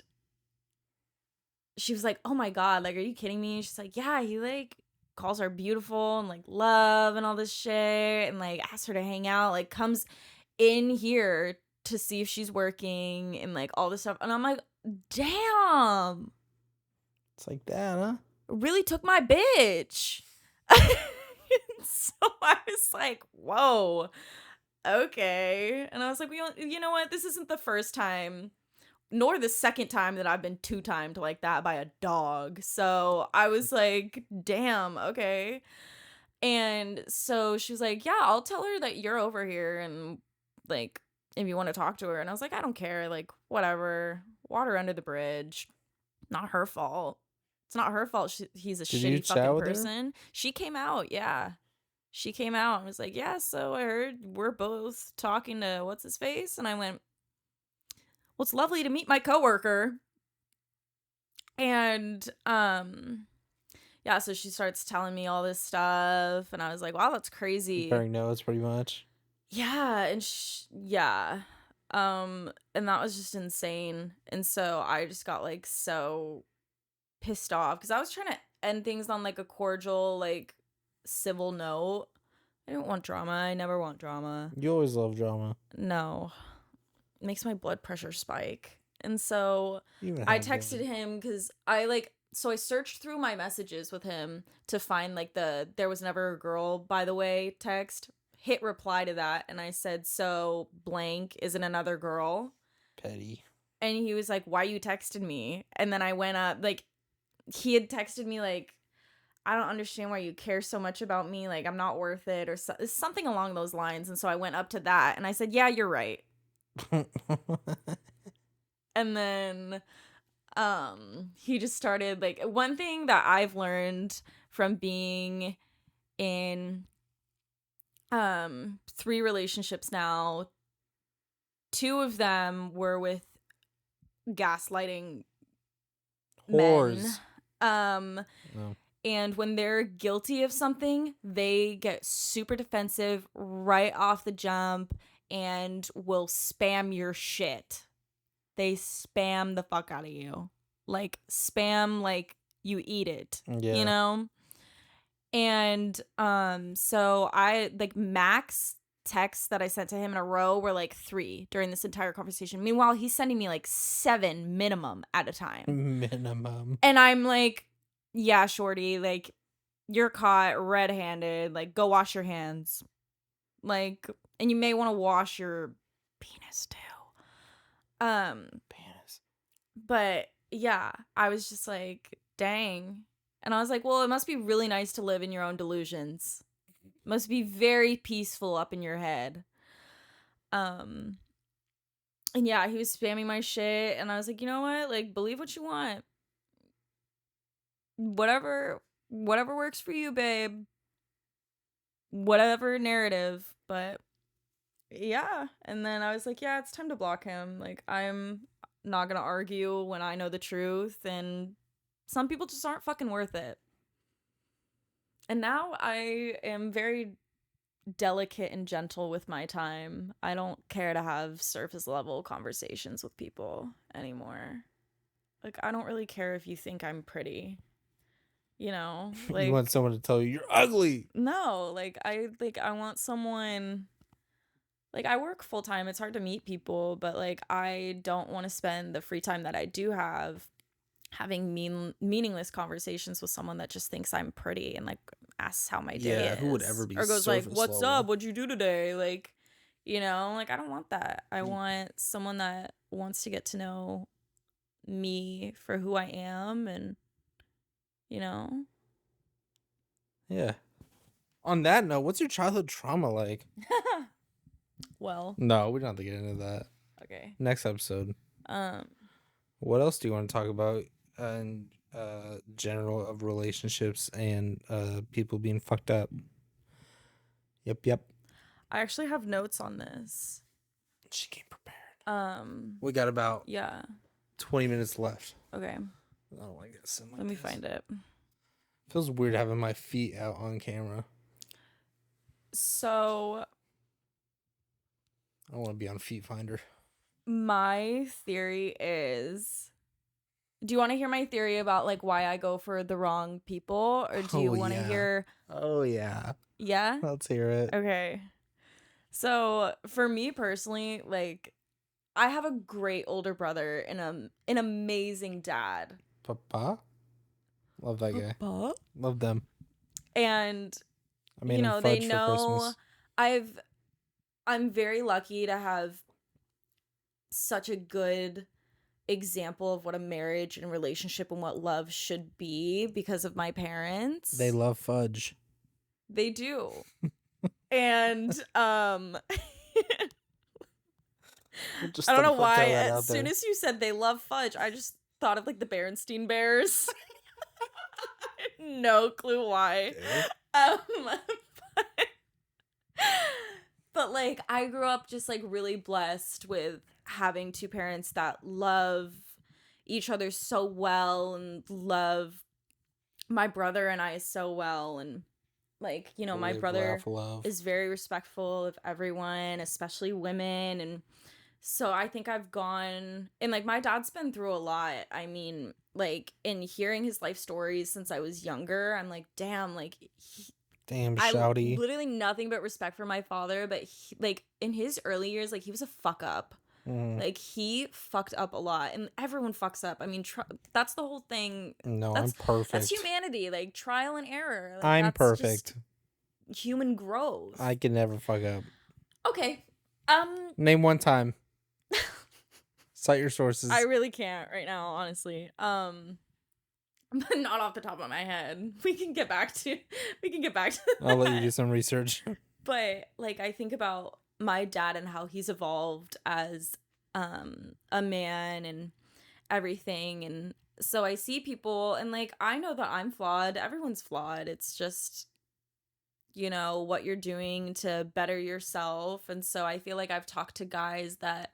she was like, oh my god, like, are you kidding me? She's like, yeah, he like calls her beautiful and like love and all this shit, and like asks her to hang out, like comes in here to see if she's working and like all this stuff. And I'm like, damn, It's like that, huh? really took my bitch. So I was like, whoa, okay. And I was like, well, you know what? This isn't the first time nor the second time that I've been two-timed like that by a dog. So I was like, damn, okay. And so she was like, yeah, I'll tell her that you're over here and like if you want to talk to her. And I was like, I don't care, like whatever, water under the bridge, not her fault. It's not her fault he's a Did you shitty chat fucking with her? person. She came out, yeah. She came out and was like, yeah, so I heard we're both talking to what's his face. And I went, well, it's lovely to meet my coworker. And yeah, so she starts telling me all this stuff, and I was like, wow, that's crazy. Comparing notes, pretty much. Yeah, and yeah. And that was just insane. And so I just got like so pissed off because I was trying to end things on like a cordial, like civil note. I didn't want drama. I never want drama. You always love drama. No. It makes my blood pressure spike. And so Even I have texted been. him because I searched through my messages with him to find like the there was never a girl, by the way, text. Hit reply to that, and I said, so blank isn't another girl. Petty. And he was like, why you texted me? And then I went up, like, he had texted me like, I don't understand why you care so much about me, like I'm not worth it, or something along those lines. And so I went up to that and I said, yeah, you're right. And then he just started like, one thing that I've learned from being in 3 relationships now, 2 of them were with gaslighting men. Whores. No. And when they're guilty of something, they get super defensive right off the jump and will spam your shit. They spam the fuck out of you. Like spam like you eat it. Yeah. You know? And so I like max texts that I sent to him in a row were like 3 during this entire conversation. Meanwhile, he's sending me like 7 minimum at a time. Minimum. And I'm like, yeah, shorty, like you're caught red-handed, like go wash your hands. Like, and you may want to wash your penis too. Penis. But yeah, I was just like, dang. And I was like, well, it must be really nice to live in your own delusions. It must be very peaceful up in your head. And yeah, he was spamming my shit, and I was like, you know what? Like, believe what you want. Whatever works for you, babe. Whatever narrative. But yeah. And then I was like, yeah, it's time to block him. Like, I'm not gonna argue when I know the truth, and some people just aren't fucking worth it. And now I am very delicate and gentle with my time. I don't care to have surface level conversations with people anymore. Like, I don't really care if you think I'm pretty. You know? Like, You want someone to tell you you're ugly. no, like I want someone, like I work full time. It's hard to meet people, but like I don't want to spend the free time that I do have having meaningless conversations with someone that just thinks I'm pretty and like asks how my day is. Who would ever be or goes like, surface "What's level? up? What'd you do today?" Like, like I don't want that. I want someone that wants to get to know me for who I am, and you know. Yeah. On that note, what's your childhood trauma like? Well, No, we don't have to get into that. okay. Next episode. What else do you want to talk about in general of relationships and people being fucked up? Yep. I actually have notes on this. She came prepared. Um, We got about yeah. 20 minutes left. Okay. I don't like it. Like Let me this. find it. Feels weird having my feet out on camera. So I want to be on Feet Finder. my theory is, do you want to hear my theory about like why I go for the wrong people, or do you want to hear? Oh yeah. Yeah. Let's hear it. Okay. So for me personally, like I have a great older brother and an amazing dad. Papa? Love that guy. Papa? Love them. And I made him they fudge for know Christmas. I'm very lucky to have such a good example of what a marriage and relationship and what love should be because of my parents. They love fudge. They do. And Just I don't know throw why that as out soon there. as you said they love fudge, I just thought of like the Berenstain Bears. No clue why. Okay. But like I grew up just like really blessed with having two parents that love each other so well and love my brother and I so well, and like, my Live, brother laugh, love. is very respectful of everyone, especially women. And so I think I've gone, and like my dad's been through a lot. I mean, like in hearing his life stories since I was younger, I'm like, damn, like Damn, I shouty. literally nothing but respect for my father, but like in his early years, like he was a fuck up. Mm. Like he fucked up a lot, and everyone fucks up. I mean, that's the whole thing. No, That's I'm perfect. That's humanity, like trial and error. Like, I'm that's perfect. just human growth. I can never fuck up. Okay. Name one time. Cite your sources. I really can't right now, honestly. But not off the top of my head. We can get back to that. I'll let you do some research. But like I think about my dad and how he's evolved as a man and everything, and so I see people and like I know that I'm flawed. Everyone's flawed. It's just what you're doing to better yourself. And so I feel like I've talked to guys that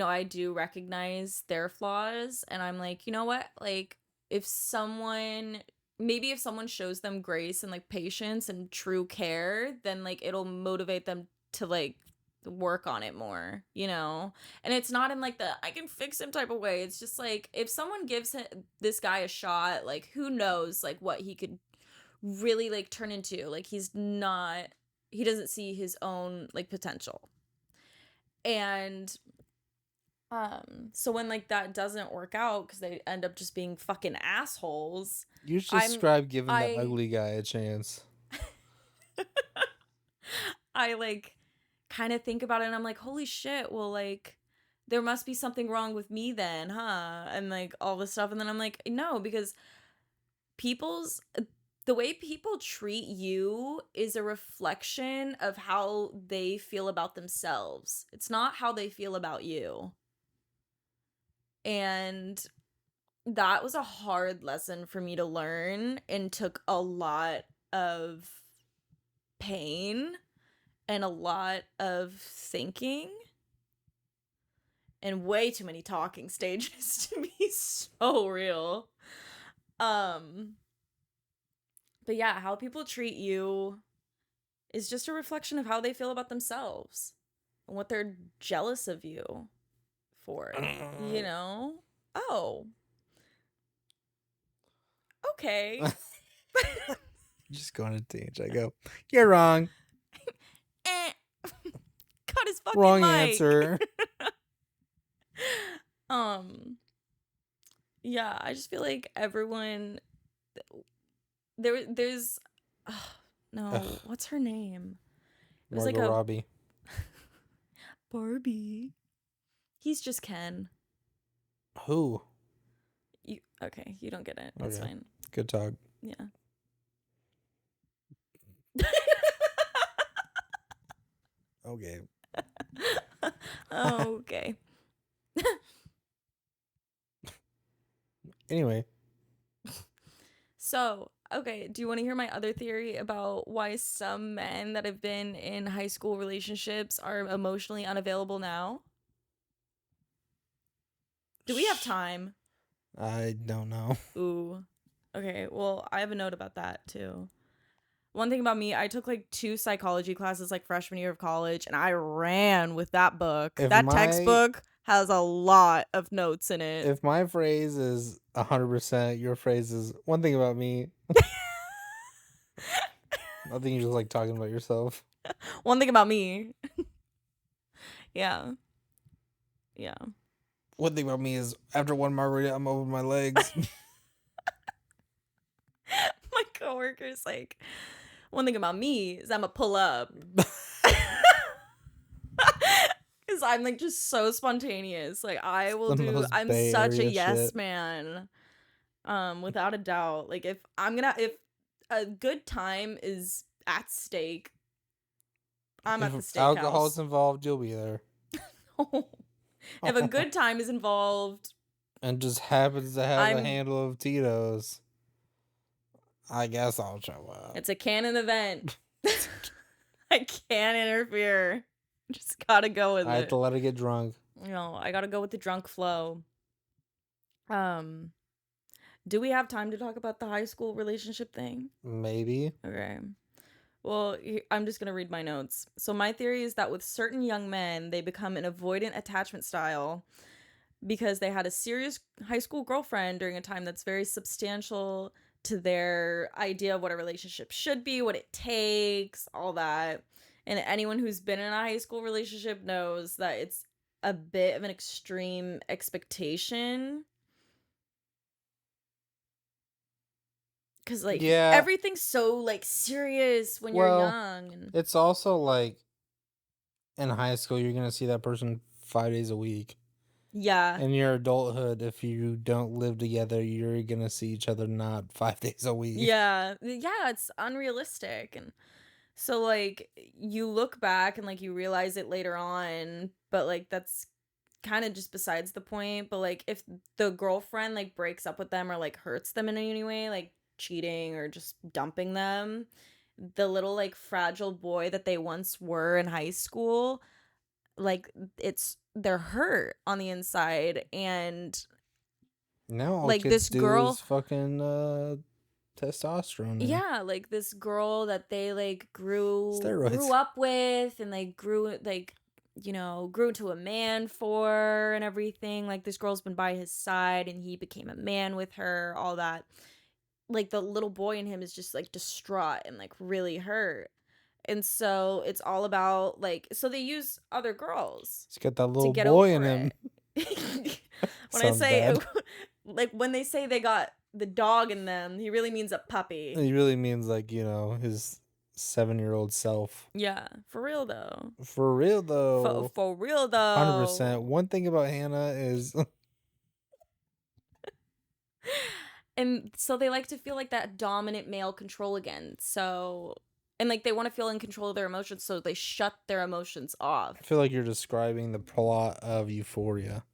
I do recognize their flaws, and I'm like, you know what? Like if someone shows them grace and like patience and true care, then like it'll motivate them to like work on it more, And it's not in like the I can fix him type of way. It's just like if someone gives this guy a shot, like who knows like what he could really like turn into. Like he doesn't see his own like potential. And so when like that doesn't work out because they end up just being fucking assholes, You should describe giving I the ugly guy a chance. I like kind of think about it and I'm like, holy shit, well like there must be something wrong with me then, huh? And like all this stuff. And then I'm like, no, because the way people treat you is a reflection of how they feel about themselves. It's not how they feel about you. And that was a hard lesson for me to learn and took a lot of pain and a lot of thinking and way too many talking stages to be so real. But yeah, how people treat you is just a reflection of how they feel about themselves and what they're jealous of you for, Oh. Okay. Just go on a tangent. I go, you're wrong. Cut his fucking Wrong mic. answer. Yeah, I just feel like everyone there's no, Ugh. what's her name? It was Margot like a Robbie. Barbie. He's just Ken. Who? Okay, you don't get it. It's Okay. fine. Good talk. Yeah. Okay. Okay. Anyway, So, okay, do you want to hear my other theory about why some men that have been in high school relationships are emotionally unavailable now? Do we have time? I don't know. Ooh. Okay, well, I have a note about that too. One thing about me, I took like 2 psychology classes like freshman year of college, and I ran with that book. If That my textbook has a lot of notes in it. if my phrase is 100%, your phrase is one thing about me. I think you're just like talking about yourself. One thing about me. Yeah. Yeah. One thing about me is after one margarita, I'm over my legs. My coworker's like, one thing about me is I'm a pull up. Because I'm like just so spontaneous. Like I will The do, most I'm Bay such a Area yes shit. man. Without a doubt. Like if a good time is at stake, I'm at the If alcohol's steakhouse. involved, you'll be there. If a good time is involved, And just happens to have a I'm handle of Tito's, I guess I'll show up. it's a canon event. I can't interfere. Just gotta go with I have to it. let her get drunk. I gotta go with the drunk flow. Um, do we have time to talk about the high school relationship thing? Maybe. Okay. Well, I'm just going to read my notes. So, my theory is that with certain young men, they become an avoidant attachment style because they had a serious high school girlfriend during a time that's very substantial to their idea of what a relationship should be, what it takes, all that. And anyone who's been in a high school relationship knows that it's a bit of an extreme expectation. Because, like, Yeah. everything's so, like, serious when you're Well, young. And it's also like in high school, you're going to see that person 5 days a week. yeah. In your adulthood, if you don't live together, you're going to see each other not 5 days a week. Yeah. Yeah, it's unrealistic. And so like you look back and like you realize it later on, but like that's kind of just besides the point. But like if the girlfriend like breaks up with them or like hurts them in any way, like cheating or just dumping them, the little like fragile boy that they once were in high school, like they're hurt on the inside. And Now all like kids this do girl, is fucking testosterone now. yeah, like this girl that they like grew Steroids. up with and like grew into a man for and everything. Like this girl's been by his side and he became a man with her, all that. Like the little boy in him is just like distraught and like really hurt. And so it's all about like so they use other girls He's got that to little get boy in over him. it. When I Sounds say bad. like when they say they got the dog in them, he really means a puppy. He really means like, his 7-year-old self. Yeah, for real though. For real though. For real 100%. though. One thing about Hannah is And so they like to feel like that dominant male control again. So and like they want to feel in control of their emotions, so they shut their emotions off. I feel like you're describing the plot of Euphoria.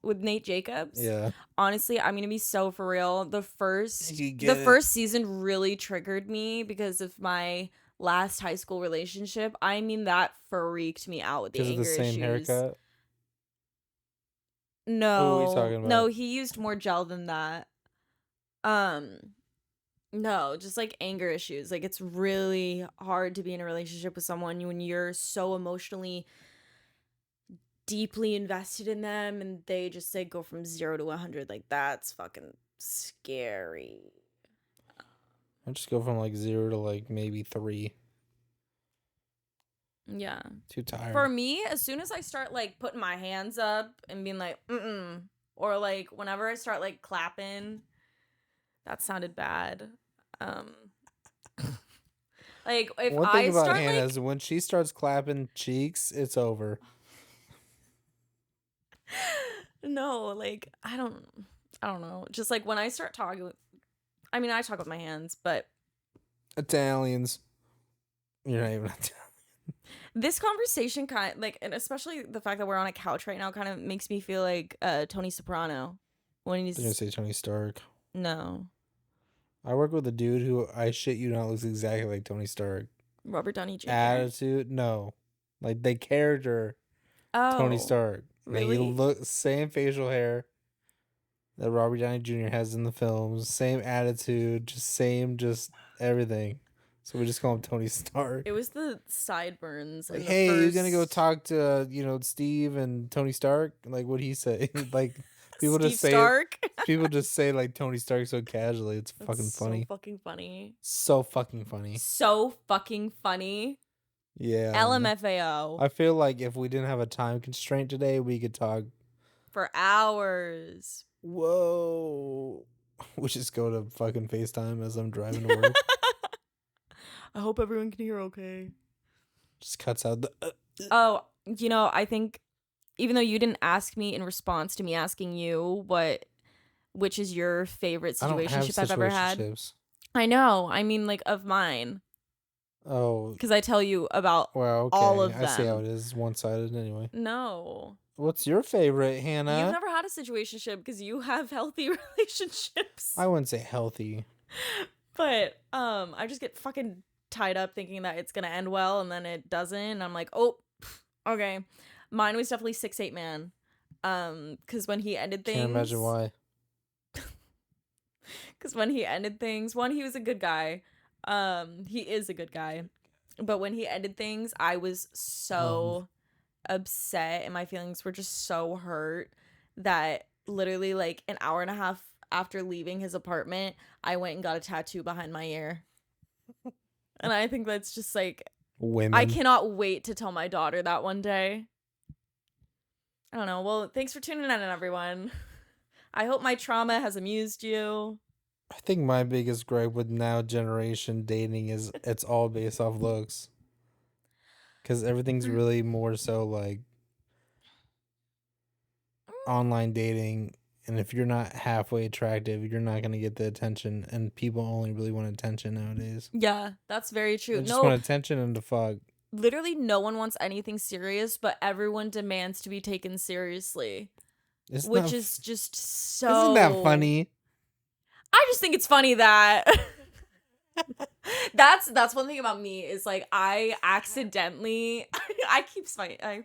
With Nate Jacobs. Yeah. Honestly, I'm gonna be so for real. The first You get it. first season really triggered me because of my last high school relationship. I mean that freaked me out with the Because of anger the same issues. haircut. No. What are you talking about? No, he used more gel than that. No, just like anger issues. Like it's really hard to be in a relationship with someone when you're so emotionally deeply invested in them and they just say go from 0 to 100. Like that's fucking scary. I just go from like 0 to like maybe 3. Yeah. Too tired. For me, as soon as I start like putting my hands up and being like, or like whenever I start like clapping, that sounded bad. Like if One thing I about start Hannah like is when she starts clapping cheeks, it's over. no, like I don't know. Just like when I start talking with I talk with my hands, but Italians. You're not even Italian. this conversation kind like and especially the fact that we're on a couch right now kind of makes me feel like Tony Soprano. when I'm gonna he's say Tony Stark. no I work with a dude who I shit you not looks exactly like Tony Stark. Robert Downey Jr. Attitude, no, like the character Tony Oh, Stark. Like he really? look same facial hair that Robert Downey Jr. has in the films, same attitude, just everything. So we just call him Tony Stark. It was the sideburns Like, in the hey, you gonna go first talk to Steve and Tony Stark? Like, what'd he say? Like, people Steve just say Stark. people just say like Tony Stark so casually. It's That's fucking so funny. fucking funny. So fucking funny. So fucking funny. Yeah. LMFAO I feel like if we didn't have a time constraint today, we could talk. for hours. Whoa. We just go to fucking FaceTime as I'm driving to work. I hope everyone can hear okay. Just cuts out the. Oh, I think even though you didn't ask me in response to me asking you which is your favorite I don't have situationship I've ever had. situationships. I know. I mean, like, of mine. Oh, Because I tell you about well, all okay. of I see how them. it is. One sided anyway. No. What's your favorite, You've Hannah? never had a situationship because you have healthy relationships. I wouldn't say healthy. But I just get fucking tied up thinking that it's gonna end well and then it doesn't. And I'm like, oh, okay. Mine was definitely 6'8" man. Because when he ended things. Can't imagine why. Because when he ended things, one, he was a good guy. He is a good guy. But when he ended things, I was so upset and my feelings were just so hurt that literally like an hour and a half after leaving his apartment, I went and got a tattoo behind my ear. And I think that's just like, Women. I cannot wait to tell my daughter that one day. I don't know. Well, thanks for tuning in, everyone. I hope my trauma has amused you. I think my biggest gripe with now generation dating is it's all based off looks. Because everything's really more so like online dating. And if you're not halfway attractive, you're not going to get the attention. And people only really want attention nowadays. Yeah, that's very true. They just want attention and to fuck. Literally no one wants anything serious, but everyone demands to be taken seriously. Which is just so... Isn't that funny? I just think it's funny that... that's one thing about me is like I accidentally I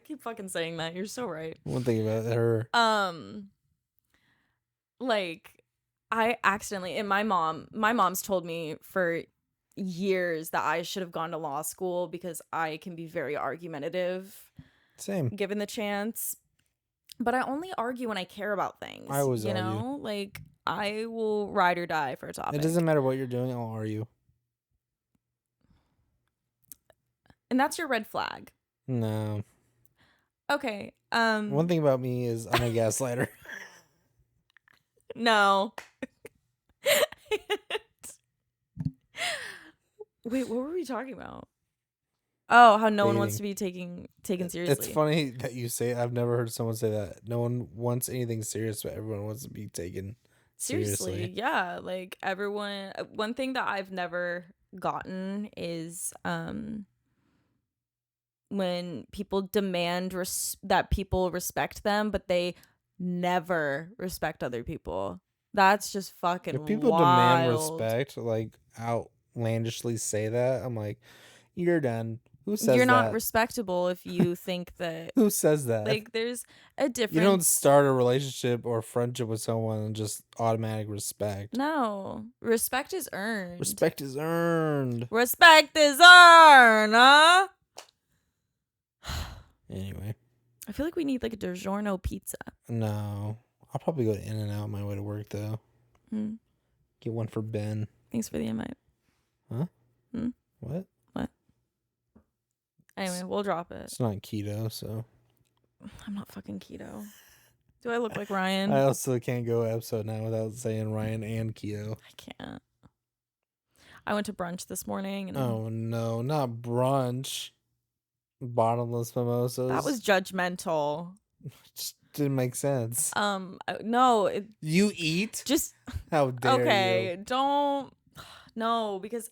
keep fucking saying that. You're so right. One thing about her. Like I accidentally, and my mom's told me for years that I should have gone to law school because I can be very argumentative. Same. Given the chance. But I only argue when I care about things. I always argue. know? Like I will ride or die for a topic. It doesn't matter what you're doing, I'll argue. And that's your red flag. No. Okay. One thing about me is I'm a gaslighter. No. Wait, what were we talking about? Oh, how no one wants to be taken seriously. It's funny that you say it. I've never heard someone say that. No one wants anything serious, but everyone wants to be taken seriously. Yeah, like everyone. One thing that I've never gotten is when people demand that people respect them, but they never respect other people. That's just fucking If people wild. demand respect, like outlandishly say that, I'm like, you're done. Who says You're not that? respectable if you think that. Who says that? Like, there's a difference. You don't start a relationship or a friendship with someone and just automatic respect. No. Respect is earned. Respect is earned. Respect is earned, huh? Anyway. I feel like we need like a DiGiorno pizza. No. I'll probably go to In-N-Out on my way to work, though. Get one for Ben. Thanks for the invite. Huh? What? Anyway, we'll drop it. It's not keto, so. I'm not fucking keto. Do I look like Ryan? I also can't go episode now without saying Ryan and keto. I can't. I went to brunch this morning. And oh, no. Not brunch. Bottomless mimosas. That was judgmental. Just didn't make sense. No. You eat? Just. How dare you? Okay, don't. No, because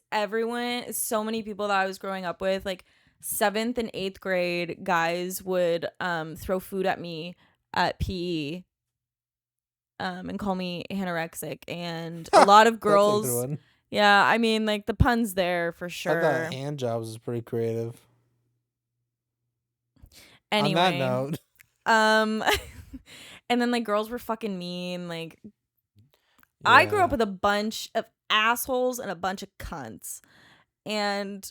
so many people that I was growing up with, like 7th and 8th grade guys would throw food at me at PE. and call me anorexic, and a lot of That's a good girls. one. Yeah, I mean, like the pun's there for I thought sure. hand jobs is pretty creative. On that Anyway, note, um, and then like girls were fucking mean. Like I grew up yeah. with a bunch of assholes and a bunch of cunts. And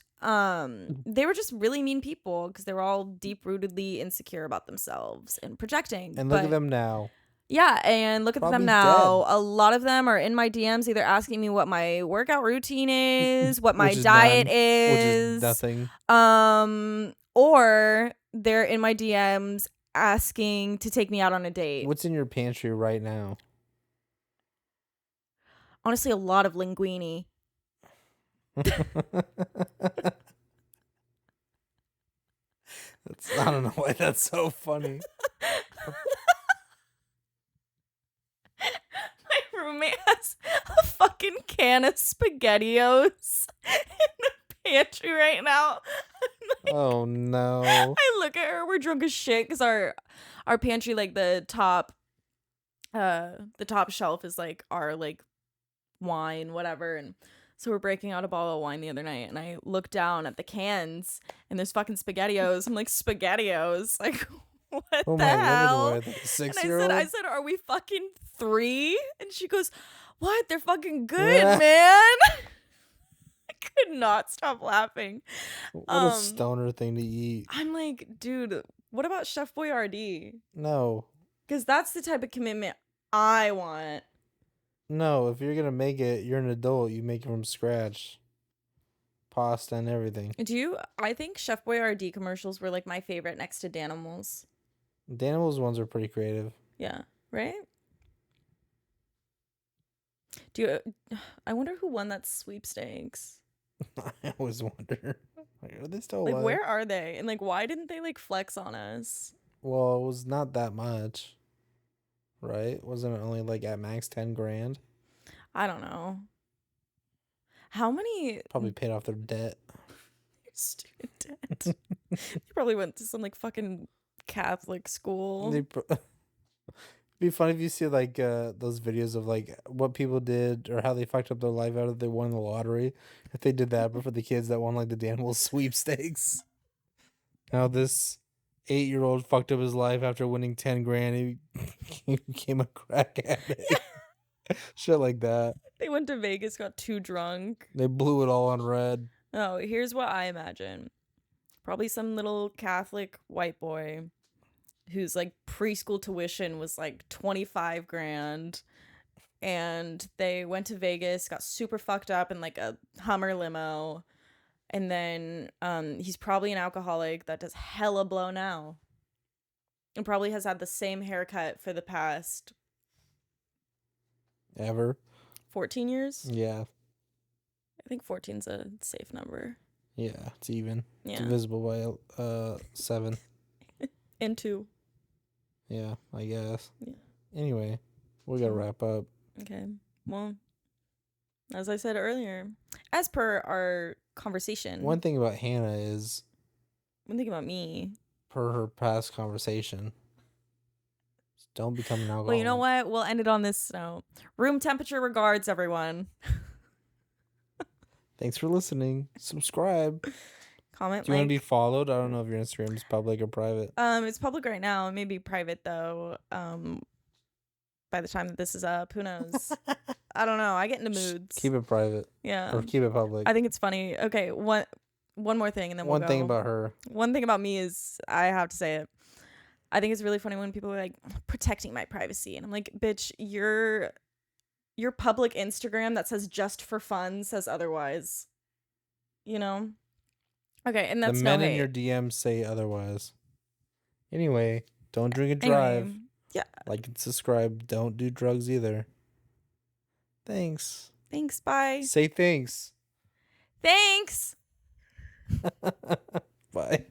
they were just really mean people because they were all deep rootedly insecure about themselves and projecting. And look at But them now. yeah, and look at them Probably now. dead. A lot of them are in my DMs either asking me what my workout routine is, what my Which is diet none. Which is is, nothing. or they're in my DMs asking to take me out on a date. What's in your pantry right now? Honestly, a lot of linguine. I don't know why that's so funny. My roommate has a fucking can of SpaghettiOs in the pantry right now. Oh no. I look at her, we're drunk as shit because our pantry, like the top shelf is like our like wine, whatever, and so we're breaking out a bottle of wine the other night, and I look down at the cans and there's fucking SpaghettiOs. I'm like, SpaghettiOs? Like, what Oh the my lord, hell? what, like a And 6-year-old? I said, are we fucking 3? And she goes, what? They're fucking good, man. I could not stop laughing. What a stoner thing to eat. I'm like, dude, what about Chef Boyardee? No. Because that's the type of commitment I want. No, if you're gonna make it, you're an adult. You make it from scratch. Pasta and everything. I think Chef Boyardee commercials were like my favorite next to Danimals. Danimals ones are pretty creative. Yeah, right? I wonder who won that sweepstakes? I always wonder. Like, are they still Like, alive? where are they? And like, why didn't they like flex on us? Well, it was not that much. Right? Wasn't it only like at max 10 grand? I don't know. How many Probably paid off their debt. student debt? They probably went to some like fucking Catholic school. It'd be funny if you see like those videos of like what people did or how they fucked up their life out if they won the lottery. If they did that, but for the kids that won like the Danimals sweepstakes. Now this 8-year-old fucked up his life after winning 10 grand. He became a crack addict. Shit like that. They went to Vegas, got too drunk. They blew it all on red. Oh, here's what I imagine. Probably some little Catholic white boy whose like preschool tuition was like 25 grand. And they went to Vegas, got super fucked up in like a Hummer limo. And then he's probably an alcoholic that does hella blow now. And probably has had the same haircut for the past Ever. 14 years. Yeah. I think 14's a safe number. Yeah, it's even. Yeah. It's divisible by 7. And 2. Yeah, I guess. Yeah. Anyway, we gotta wrap up. Okay. Well, as I said earlier, as per our conversation, One thing about Hannah is, one thing about me. per her past conversation, don't become an alcoholic. Well, you know what? We'll end it on this note. Room temperature regards, everyone. Thanks for listening. Subscribe. Comment. Do you want to be followed? I don't know if your Instagram is public or private. It's public right now. It may be private though. By the time that this is up, who knows? I don't know. I get into moods. Keep it private. Yeah. Or keep it public. I think it's funny. Okay, one more thing, and then we'll One go. thing about her. One thing about me is I have to say it. I think it's really funny when people are like protecting my privacy, and I'm like, bitch, your public Instagram that says just for fun says otherwise. You know? Okay, and that's the men no in hate. your DMs say otherwise. Anyway, don't drink and drive. Anyway, yeah. Like and subscribe. Don't do drugs either. Thanks. Thanks. Bye. Say thanks. Thanks. Bye.